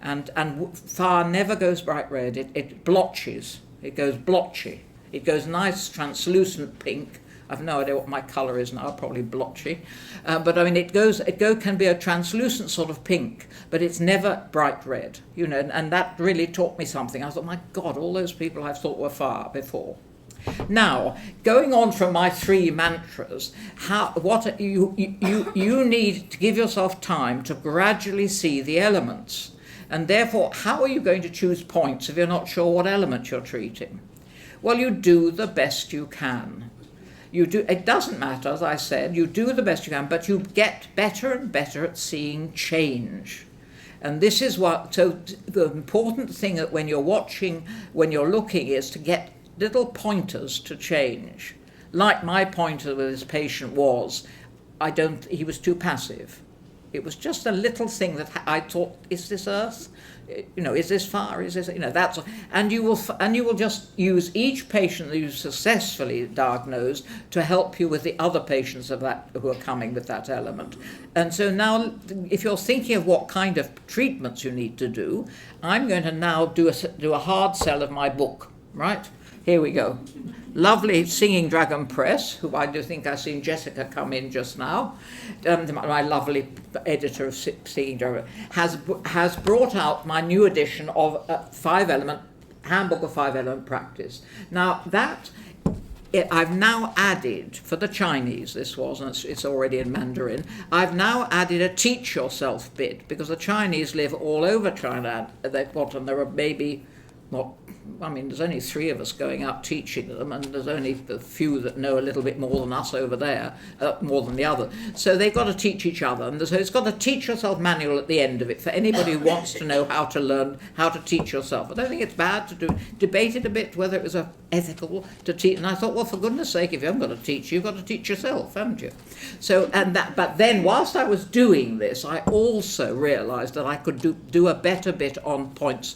Speaker 1: And fire never goes bright red, it blotches, it goes blotchy. It goes nice, translucent pink. I've no idea what my colour is now, probably blotchy. But it can be a translucent sort of pink, but it's never bright red, and that really taught me something. I thought, my God, all those people I've thought were fire before. Now, going on from my 3 mantras, you need to give yourself time to gradually see the elements. And therefore, how are you going to choose points if you're not sure what element you're treating? Well, you do the best you can. It doesn't matter, as I said, you do the best you can, but you get better and better at seeing change. And this is so the important thing that when you're watching, when you're looking, is to get little pointers to change. Like my pointer with this patient was, he was too passive. It was just a little thing that I thought, is this earth? Is this fire? Is this, that's, and you will just use each patient that you've successfully diagnosed to help you with the other patients of that who are coming with that element. And so now, if you're thinking of what kind of treatments you need to do, I'm going to now do a hard sell of my book, right? Here we go. Lovely Singing Dragon Press, who I do think I've seen Jessica come in just now, my lovely editor of Singing Dragon, has brought out my new edition of 5 element Handbook of Five Element Practice. Now I've now added, for the Chinese this was, and it's already in Mandarin, I've now added a teach yourself bit, because the Chinese live all over China, and there are maybe, there's only 3 of us going out teaching them, and there's only the few that know a little bit more than us over there, more than the other. So they've got to teach each other, and so it's got a teach yourself manual at the end of it for anybody who wants to know how to learn how to teach yourself. I don't think it's bad to debate it a bit whether it was ethical to teach. And I thought, well, for goodness sake, if you haven't got to teach, you've got to teach yourself, haven't you? But then whilst I was doing this, I also realised that I could do a better bit on point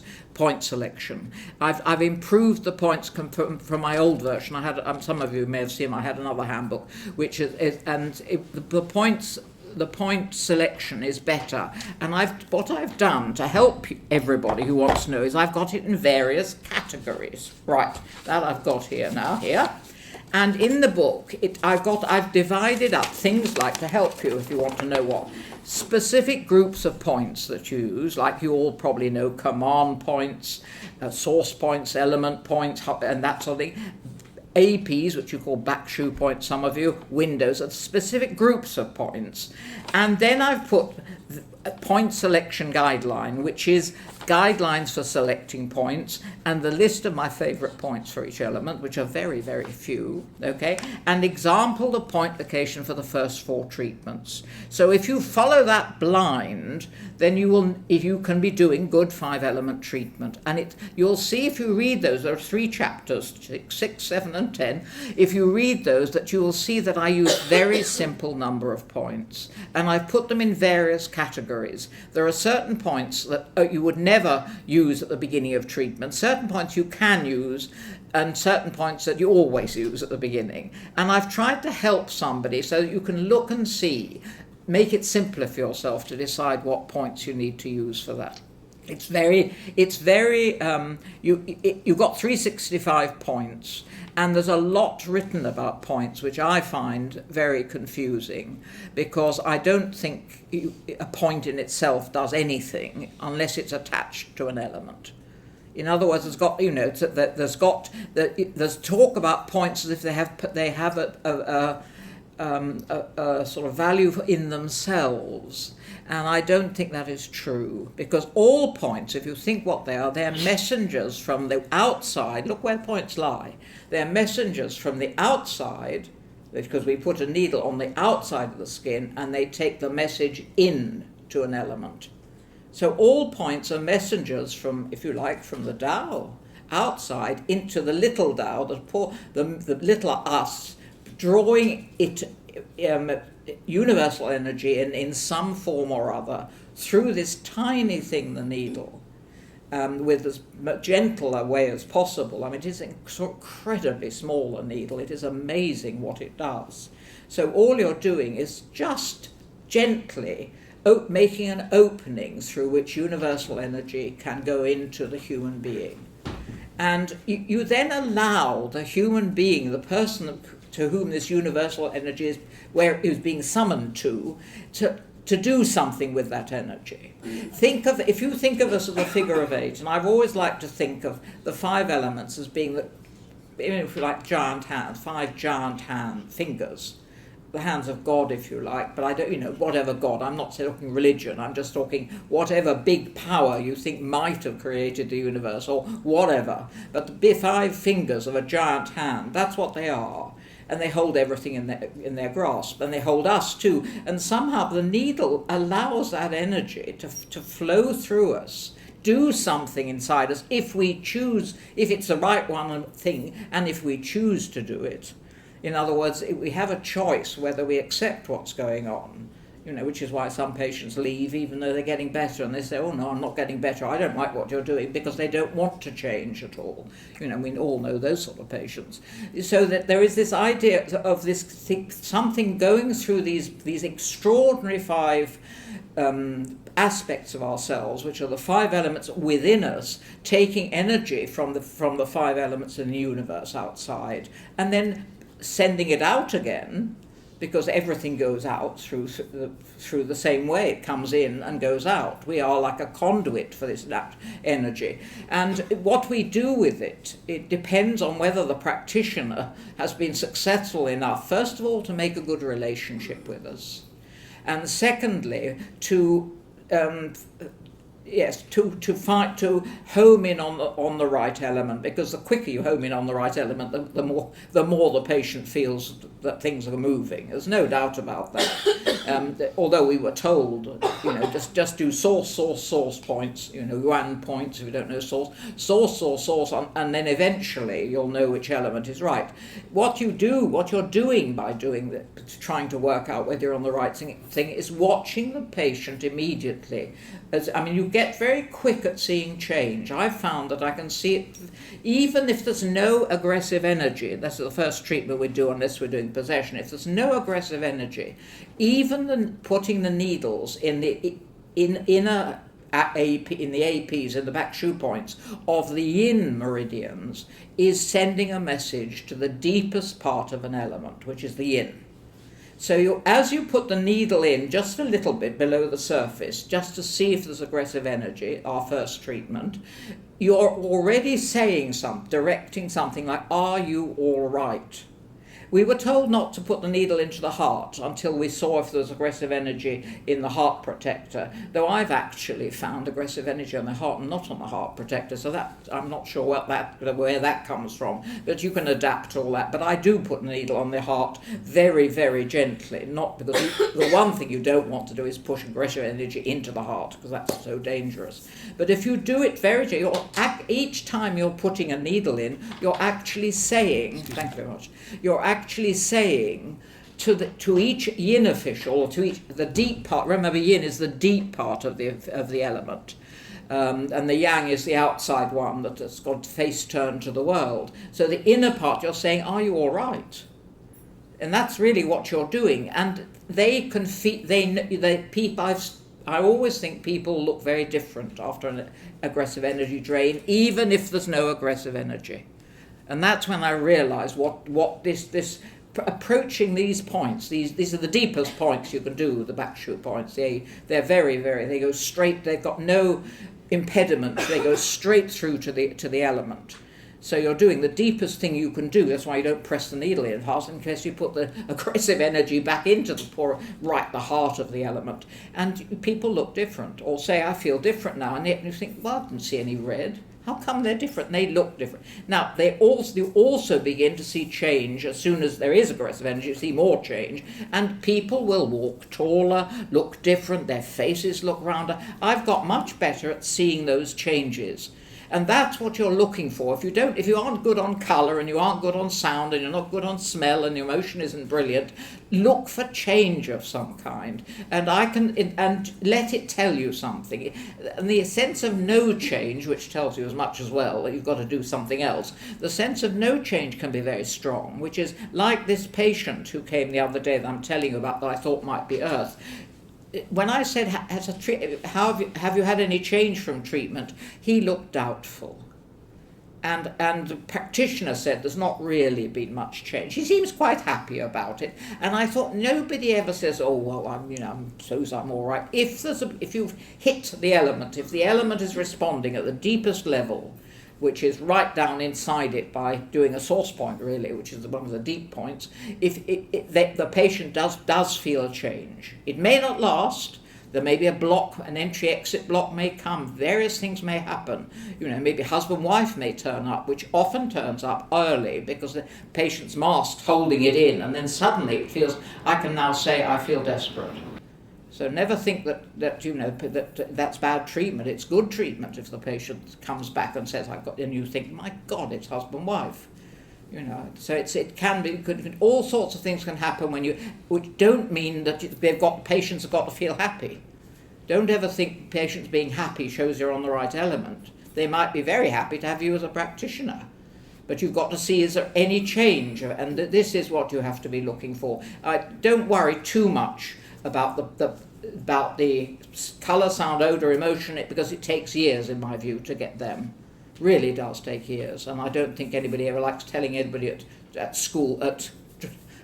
Speaker 1: selection. I've improved the points from my old version. I had some of you may have seen I had another handbook, which the point selection is better. And what I've done to help everybody who wants to know is I've got it in various categories. Right, that I've got here now. And in the book, I've divided up things like, to help you if you want to know what, specific groups of points that you use, like you all probably know, command points, source points, element points, and that sort of thing. APs, which you call back shoe points, some of you, windows, are specific groups of points. And then I've put a point selection guideline, which is guidelines for selecting points, and the list of my favourite points for each element, which are very, very few, okay, and example of point location for the first 4 treatments. So if you follow that blind, then you can be doing good 5-element treatment. And you'll see if you read those, there are 3 chapters, 6, 7, and 10. If you read those, that you will see that I use very simple number of points, and I've put them in various categories. There are certain points that you would never use at the beginning of treatment, certain points you can use, and certain points that you always use at the beginning. And I've tried to help somebody so that you can look and see, make it simpler for yourself to decide what points you need to use for that. You've got 365 points, and there's a lot written about points, which I find very confusing, because I don't think a point in itself does anything unless it's attached to an element. In other words, there's talk about points as if they have a sort of value in themselves. And I don't think that is true, because all points, if you think what they are, they're messengers from the outside. Look where points lie. They're messengers from the outside, because we put a needle on the outside of the skin and they take the message in to an element. So all points are messengers from, if you like, from the Tao outside into the little Tao, the little us, drawing it universal energy in some form or other through this tiny thing, the needle, with as gentle a way as possible. I mean, it is incredibly small, a needle. It is amazing what it does. So all you're doing is just gently making an opening through which universal energy can go into the human being. And you then allow the human being, the person to whom this universal energy is being summoned to do something with that energy. If you think of us as a figure of 8, and I've always liked to think of the 5 elements as being, if you like, giant hands, 5 giant fingers, the hands of God, if you like, but I don't, whatever God, I'm not talking religion, I'm just talking whatever big power you think might have created the universe, or whatever, but the 5 fingers of a giant hand, that's what they are. And they hold everything in their grasp, and they hold us too. And somehow the needle allows that energy to flow through us, do something inside us if we choose, if it's the right thing, and if we choose to do it. In other words, we have a choice whether we accept what's going on, which is why some patients leave even though they're getting better, and they say, oh no, I'm not getting better, I don't like what you're doing, because they don't want to change at all. We all know those sort of patients. So that there is this idea of something going through these extraordinary 5 aspects of ourselves, which are the 5 elements within us, taking energy from the 5 elements in the universe outside, and then sending it out again, because everything goes out through the same way. It comes in and goes out. We are like a conduit for this energy. And what we do with it, it depends on whether the practitioner has been successful enough, first of all, to make a good relationship with us, and secondly, to home in on the right element, because the quicker you home in on the right element, the more the patient feels that things are moving. There's no doubt about that. Although we were told, just do source points, yuan points if you don't know source, and then eventually you'll know which element is right. What you're doing by doing that, trying to work out whether you're on the right thing is watching the patient immediately. You get very quick at seeing change. I've found that I can see it even if there's no aggressive energy. That's the first treatment we do unless we're doing possession. If there's no aggressive energy, even putting the needles in the inner in the APs, in the back shoe points of the yin meridians, is sending a message to the deepest part of an element, which is the yin. So as you put the needle in just a little bit below the surface, just to see if there's aggressive energy, our first treatment, you're already saying directing something like, are you all right? We were told not to put the needle into the heart until we saw if there was aggressive energy in the heart protector, though I've actually found aggressive energy on the heart and not on the heart protector, so that I'm not sure where that comes from, but you can adapt all that. But I do put the needle on the heart very, very gently, not because the one thing you don't want to do is push aggressive energy into the heart, because that's so dangerous. But if you do it very gently, each time you're putting a needle in, you're actually saying, thank you very much, you're actually saying to each yin official, or to each the deep part. Remember, yin is the deep part of the element, and the yang is the outside one that has got face turned to the world. So the inner part, you're saying, "Are you all right?" And that's really what you're doing. And they can feel. I always think people look very different after an aggressive energy drain, even if there's no aggressive energy. And that's when I realised what this approaching these points. These are the deepest points you can do. The back shoe points. They're very, very. They go straight. They've got no impediments. They go straight through to the element. So you're doing the deepest thing you can do. That's why you don't press the needle in fast, in case you put the aggressive energy back into the heart of the element. And people look different, or say, I feel different now. And you think, well, I didn't see any red. How come they're different? They look different. Now, you also begin to see change as soon as there is aggressive energy. You see more change. And people will walk taller, look different. Their faces look rounder. I've got much better at seeing those changes. And that's what you're looking for. If you aren't good on colour, and you aren't good on sound, and you're not good on smell, and your emotion isn't brilliant, look for change of some kind. And let it tell you something. And the sense of no change, which tells you as much as well that you've got to do something else, the sense of no change can be very strong, which is like this patient who came the other day that I'm telling you about that I thought might be Earth. When I said, have you had any change from treatment, he looked doubtful. And the practitioner said there's not really been much change. He seems quite happy about it. And I thought, nobody ever says, oh, well, I'm all right. If you've hit the element, if the element is responding at the deepest level, which is right down inside it by doing a source point, really, which is one of the deep points, if the patient does feel a change. It may not last. There may be a block, an entry-exit block may come. Various things may happen. Maybe husband-wife may turn up, which often turns up early because the patient's masked, holding it in, and then suddenly it feels, I can now say, I feel desperate. So never think that's bad treatment. It's good treatment if the patient comes back and says, and you think, my God, it's husband-wife. So it can be, all sorts of things can happen which don't mean that patients have got to feel happy. Don't ever think patients being happy shows you're on the right element. They might be very happy to have you as a practitioner. But you've got to see, is there any change? And this is what you have to be looking for. Don't worry too much about the colour, sound, odour, emotion, because it takes years, in my view, to get them. Really does take years, and I don't think anybody ever likes telling anybody at school, at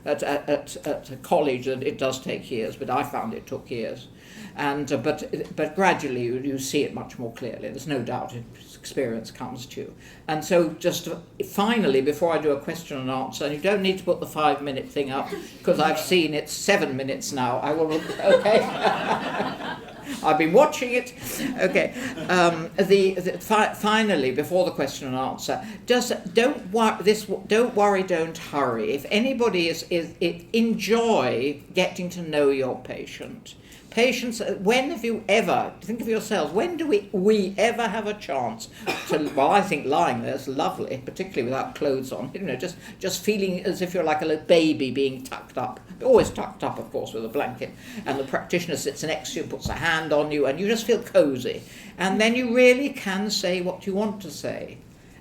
Speaker 1: at a college, and it does take years, but I found it took years. And but gradually you see it much more clearly. There's no doubt experience comes to you. And so just finally, before I do a question and answer, and you don't need to put the 5-minute thing up because I've seen it's 7 minutes now. I will. Okay. I've been watching it. Okay. Finally, before the question and answer, just don't worry, don't hurry. If anybody enjoy getting to know your patient. Patients, when have you ever, think of yourselves, when do we ever have a chance to, well, I think lying there is lovely, particularly without clothes on, just feeling as if you're like a little baby being tucked up, always tucked up, of course, with a blanket, and the practitioner sits next to you, puts a hand on you, and you just feel cosy. And then you really can say what you want to say.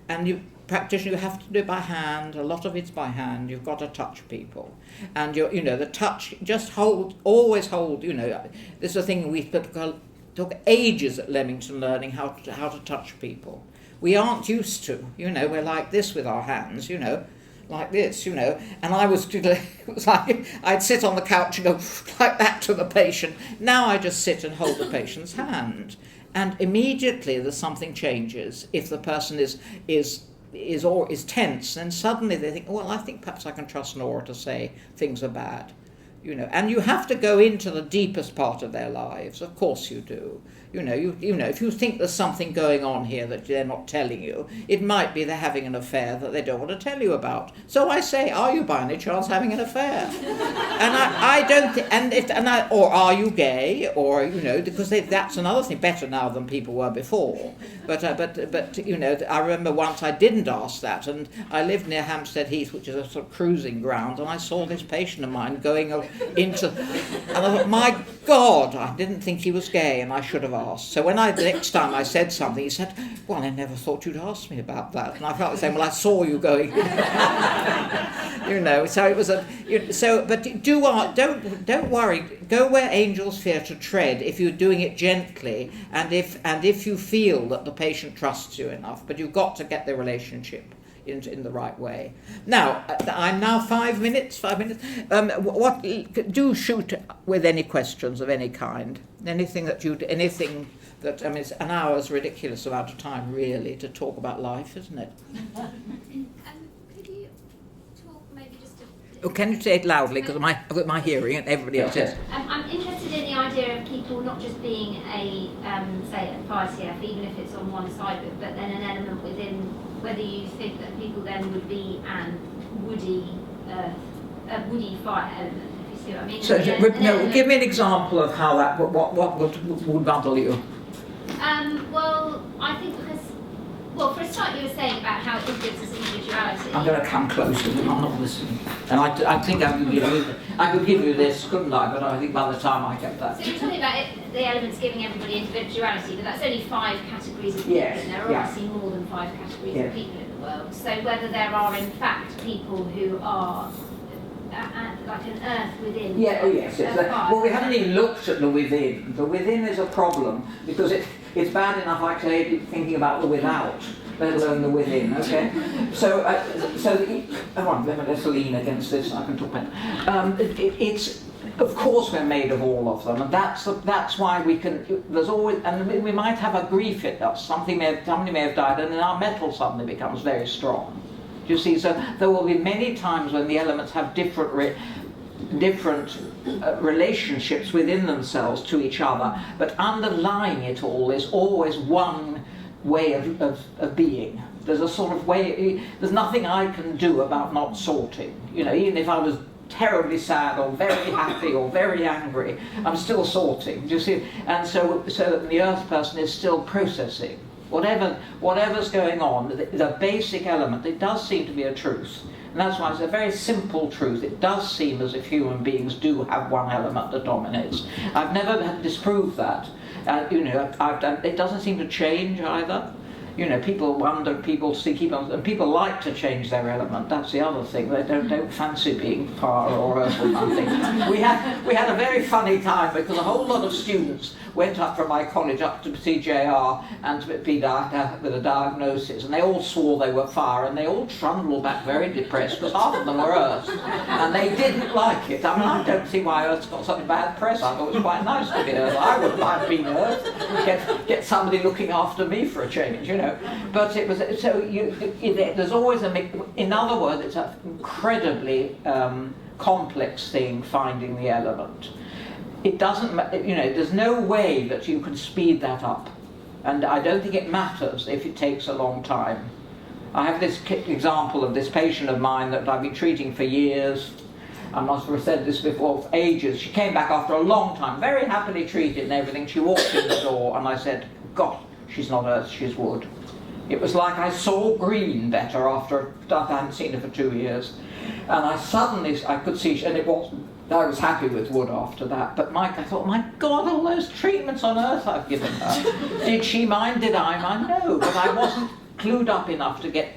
Speaker 1: And practitioner, you have to do it by hand. A lot of it's by hand. You've got to touch people, and the touch. Just always hold. This is a thing we took ages at Leamington learning how to touch people. We aren't used to. We're like this with our hands. Like this. And I was. It was like I'd sit on the couch and go like that to the patient. Now I just sit and hold the patient's hand, and immediately there's something changes. If the person is tense, and suddenly they think, well, I think perhaps I can trust Nora to say things are bad, and you have to go into the deepest part of their lives. Of course you do. If you think there's something going on here that they're not telling you, it might be they're having an affair that they don't want to tell you about. So I say, are you by any chance having an affair? And I don't think, or are you gay, or because that's another thing, better now than people were before. But I remember once I didn't ask that, and I lived near Hampstead Heath, which is a sort of cruising ground, and I saw this patient of mine going into, and I thought, my God, I didn't think he was gay, and I should have asked. So when the next time I said something, he said, well, I never thought you'd ask me about that. And I felt saying, well, I saw you going. So it was but don't worry. Go where angels fear to tread if you're doing it gently, and if you feel that the patient trusts you enough. But you've got to get the relationship in the right way. Now, I'm now 5 minutes. Do shoot with any questions of any kind. Anything that it's an hour's ridiculous amount of time, really, to talk about life, isn't it?
Speaker 2: Could you talk maybe just
Speaker 1: can you say it loudly, because I've got my hearing and everybody else is.
Speaker 2: I'm interested in the idea of people not just being say a fire CF, even if it's on one side of it, but then an element within, whether you think that people then would be a woody fire element, if you see what I mean.
Speaker 1: So, give me an example of how that, what would bundle you?
Speaker 2: Well, I think for a start, you were saying about how it influences individuality.
Speaker 1: I'm going to come close to them. I'm not listening. And I think I could give you this, couldn't I? But I think by the time I get that.
Speaker 2: So you're talking about the elements giving everybody individuality, but that's only 5 categories of people,
Speaker 1: yes,
Speaker 2: and there are obviously more than 5 categories of people in the world. So whether there are in fact people who are like an earth within.
Speaker 1: Yes. Well, we haven't even looked at the within. The within is a problem because it's bad enough, like say, thinking about the without, let alone the within. Okay. So let's lean against this. I can talk about. It's of course we're made of all of them, and that's why we can. There's always, and we might have a grief hit us. Somebody may have died, and then our metal suddenly becomes very strong. You see, so there will be many times when the elements have different relationships within themselves to each other, but underlying it all is always one way of being. There's a sort of way. There's nothing I can do about not sorting. Even if I was terribly sad or very happy or very angry, I'm still sorting. Do you see? And so the earth person is still processing. Whatever's going on, the basic element, it does seem to be a truth. And that's why it's a very simple truth. It does seem as if human beings do have one element that dominates. I've never disproved that. It doesn't seem to change either. People wonder, people and people like to change their element. That's the other thing. They don't fancy being fire or earth or something. We had a very funny time because a whole lot of students went up from my college up to see JR and to be with a diagnosis, and they all swore they were fire, and they all trundled back very depressed because half of them were Earths, and they didn't like it. I mean, I don't see why Earth's got such a bad press. I thought it was quite nice to be Earth. I would like being Earth. Get somebody looking after me for a change, you know. But it was so there's always in other words, it's an incredibly complex thing finding the element. It doesn't, you know, there's no way that you can speed that up, and I don't think it matters if it takes a long time. I have this example of this patient of mine that I've been treating for years. I must have said this before, for ages. She came back after a long time, very happily treated and everything. She walked in the door and I said, God, she's not Earth, she's wood. It was like I saw green better after I hadn't seen her for 2 years. And I could see, and it wasn't. I was happy with wood after that, but Mike, I thought, my God, all those treatments on Earth I've given her. Did she mind? Did I mind? No, but I wasn't clued up enough to get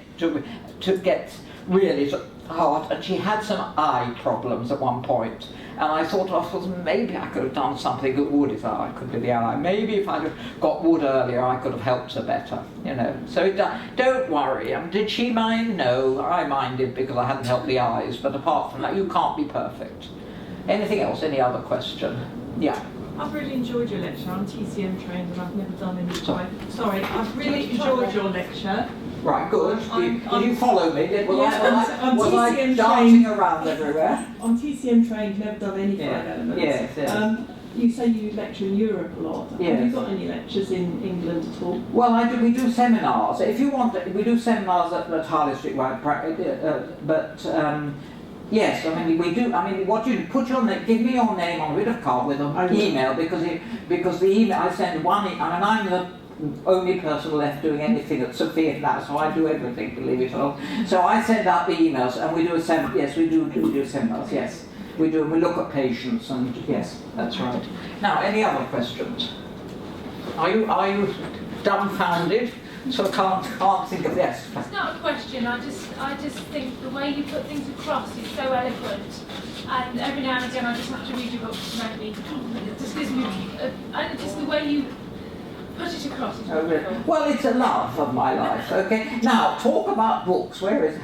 Speaker 1: really hard. And she had some eye problems at one point, and I thought, well, maybe I could have done something that wood if I could be the eye. Maybe if I'd have got wood earlier, I could have helped her better, you know. So don't worry. Did she mind? No, I minded because I hadn't helped the eyes. But apart from that, you can't be perfect. Anything else? Any other question? Yeah.
Speaker 3: I've really enjoyed your lecture. I'm TCM trained and I've never done any Sorry, I've really enjoyed your lecture.
Speaker 1: Right, good. Did you follow me? Was I
Speaker 3: TCM
Speaker 1: dancing around everywhere?
Speaker 3: I'm TCM trained, never done any five elements.
Speaker 1: Yes.
Speaker 3: You say you lecture in Europe a lot.
Speaker 1: Yes.
Speaker 3: Have you got any lectures in England at all?
Speaker 1: Well, we do seminars. If you want, we do seminars at Harley Street, yes, I mean we do. I mean, what you put your name, give me your name on a bit of card with an email because the email I send one. I'm the only person left doing anything at Sophia now, so I do everything, believe it or not. So I send out the emails, and we do a seminar. Yes, we do seminars. Yes, we do. We look at patients, and yes, that's right. Now, any other questions? Are you dumbfounded? So I can't think of this.
Speaker 4: It's not a question. I just think the way you put things across is so eloquent, and every now and again I just have to read your book to make me. It just gives me, and just the way you put it across is wonderful.
Speaker 1: Well, it's a love of my life. Okay. Now talk about books. Where is it?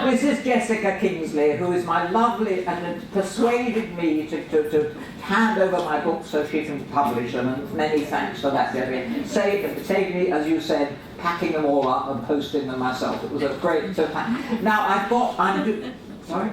Speaker 1: This is Jessica Kingsley, who is my lovely and persuaded me to hand over my books so she can publish them, and many thanks for that, Debbie. Save me, as you said, packing them all up and posting them myself. It was a great. Now sorry.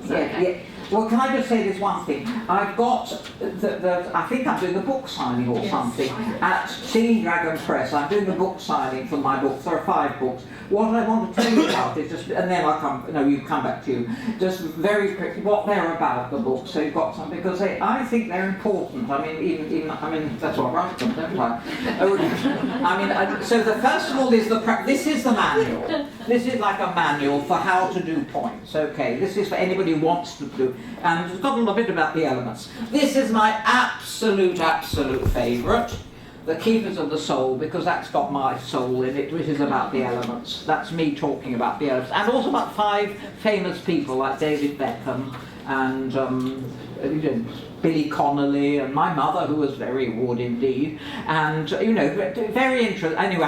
Speaker 1: Yeah. Well, can I just say this one thing? I've got I think I'm doing a book signing or something at Singing Dragon Press. I'm doing a book signing for my books. There are 5 books. What I want to tell you about is just, and then I'll come. No, you come back to you. Just very quickly, what they're about, the books. So you've got some, because I think they're important. I mean, even that's what I write them, don't I? So the first of all is this is the manual. This is like a manual for how to do points. Okay, this is for anybody who wants to do. And it's got a little bit about the elements. This is my absolute favourite. The Keepers of the Soul, because that's got my soul in it, which is about the elements. That's me talking about the elements. And also about 5 famous people like David Beckham and Billy Connolly, and my mother, who was very wood indeed. And, very interesting. Anyway,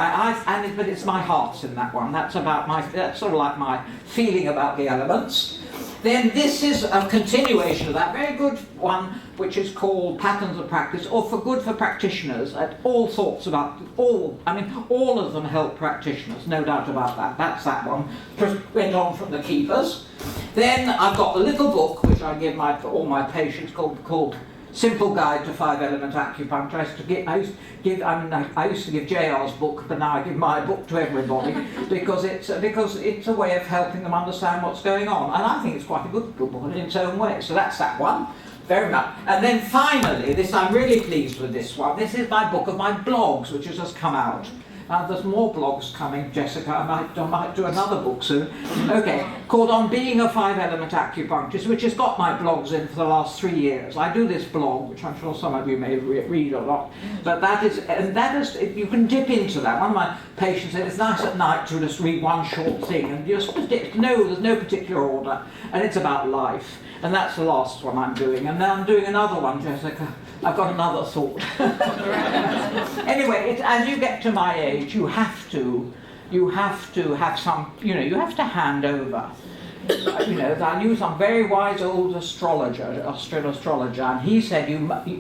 Speaker 1: but it's my heart's in that one. That's sort of like my feeling about the elements. Then this is a continuation of that very good one, which is called Patterns of Practice, or for practitioners, at all sorts about all of them help practitioners, no doubt about that. That's that one. Went on from the Keepers. Then I've got a little book which I give all my patients called Simple Guide to 5-Element Acupuncture. I used to give JR's book, but now I give my book to everybody because it's a way of helping them understand what's going on. And I think it's quite a good book in its own way. So that's that one, very much. And then finally, I'm really pleased with this one. This is my book of my blogs, which has just come out. There's more blogs coming, Jessica. I might do another book soon. Okay, called On Being a 5-Element Acupuncturist, which has got my blogs in for the last 3 years. I do this blog, which I'm sure some of you may read a lot, but that is, you can dip into that. One of my patients said it's nice at night to just read one short thing, and just there's no particular order, and it's about life. And that's the last one I'm doing. And then I'm doing another one, Jessica. I've got another thought. Anyway, as you get to my age, you have to have some, you have to hand over. I knew some very wise old Austrian astrologer, and he said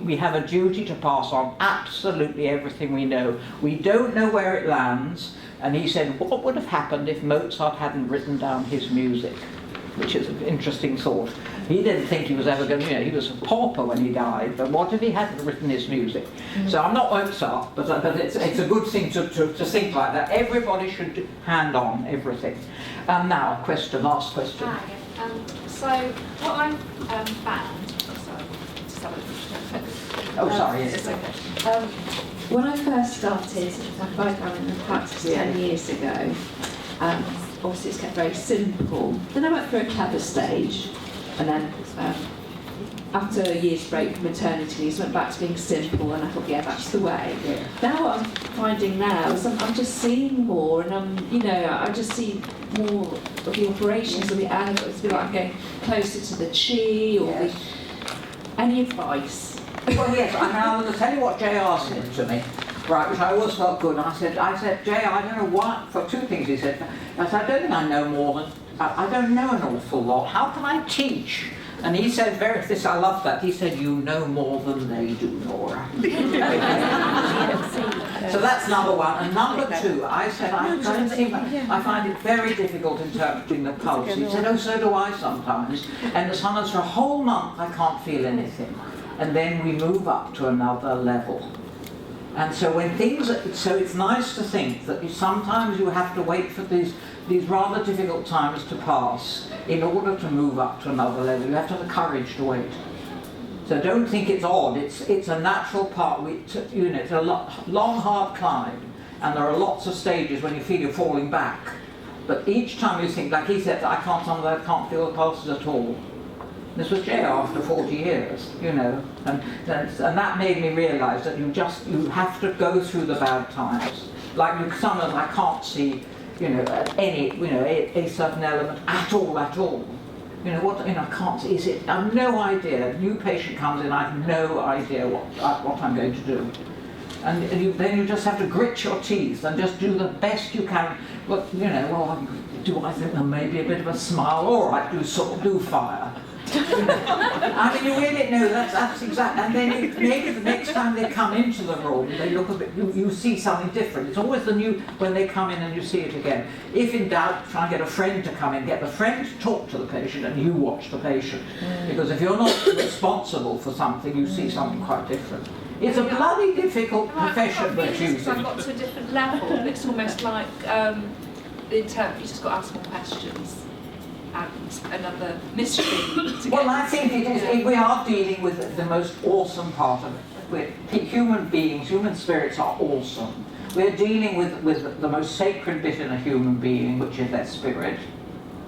Speaker 1: we have a duty to pass on absolutely everything we know. We don't know where it lands, and he said, what would have happened if Mozart hadn't written down his music? Which is an interesting thought. He didn't think he was ever going to, he was a pauper when he died, but what if he hadn't written his music? So I'm not Mozart, but it's a good thing to think like that. Everybody should hand on everything. Now, last question.
Speaker 5: So what I've found,
Speaker 1: Sorry, yes.
Speaker 5: It's okay. When I first started my programming and practice 10 years ago, obviously it's kept very simple. Then I went through a clever stage, and then after a year's break from maternity leave, went back to being simple, and I thought, yeah, that's the way. Yeah. Now what I'm finding now is I'm just seeing more, and I just see more of the operations of the angles. It's a bit like I'm getting closer to the chi, or any advice?
Speaker 1: Well, yes, I'm going to tell you what JR said to me. Right, which I always felt good. And I said, Jay, I don't know what, for two things he said. I said, I don't think I know more than, I don't know an awful lot. How can I teach? And he said, I love that. He said, you know more than they do, Nora. So that's number one. And number two, I said, I find it very difficult interpreting the pulse. He said, oh, so do I sometimes. And sometimes for a whole month, I can't feel anything. And then we move up to another level. And so it's nice to think that sometimes you have to wait for these rather difficult times to pass in order to move up to another level. You have to have the courage to wait. So don't think it's odd. It's a natural part. It's a long, hard climb, and there are lots of stages when you feel you're falling back. But each time you think, like he said, I can't feel the pulses at all. This was Jay after 40 years, and that made me realise that you have to go through the bad times. Like some of them, I can't see, a certain element at all. I can't see. I have no idea. A new patient comes in, I have no idea what I'm going to do. And then you just have to grit your teeth and just do the best you can. But do I think there may be a bit of a smile? All right, do fire. I mean, you really know that's exactly. And then maybe the next time they come into the room, they look a bit. You see something different. It's always the new when they come in and you see it again. If in doubt, try and get a friend to come in. Get the friend to talk to the patient, and you watch the patient. Because if you're not responsible for something, you see something quite different. It's a bloody difficult profession we're choosing.
Speaker 5: I've got to a different level. It's almost like the interpreter just got to ask more questions. Another mystery.
Speaker 1: Well, I think it is. We are dealing with the most awesome part of it. Human beings, human spirits are awesome. We're dealing with the most sacred bit in a human being, which is their spirit.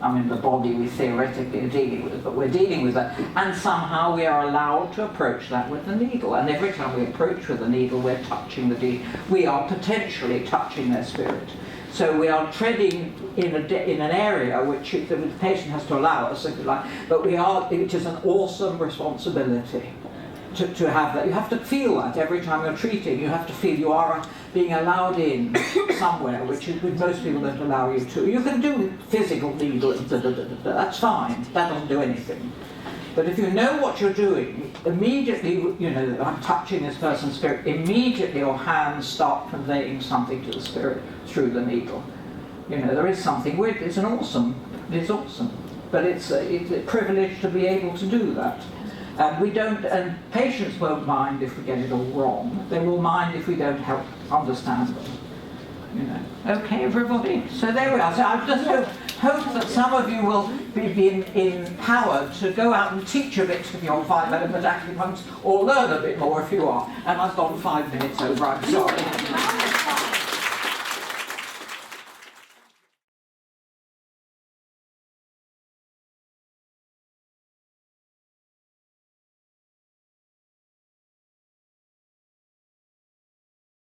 Speaker 1: I mean, the body we theoretically are dealing with, but we're dealing with that. And somehow we are allowed to approach that with the needle. And every time we approach with the needle, we're touching the needle. We are potentially touching their spirit. So we are treading in an area which the patient has to allow us, if you like, but it is an awesome responsibility to have that. You have to feel that every time you're treating. You have to feel you are being allowed in somewhere, which most people don't allow you to. You can do physical needle, that's fine, that doesn't do anything. But if you know what you're doing, immediately, I'm touching this person's spirit, immediately your hands start conveying something to the spirit through the needle. There is something weird. It is awesome. But it's a privilege to be able to do that. And patients won't mind if we get it all wrong. They will mind if we don't help understand them. Okay, everybody? So there we are. So I just hope that some of you will be empowered to go out and teach a bit of your 5-element acupuncture, or learn a bit more if you are. And I've gone 5 minutes over, I'm sorry.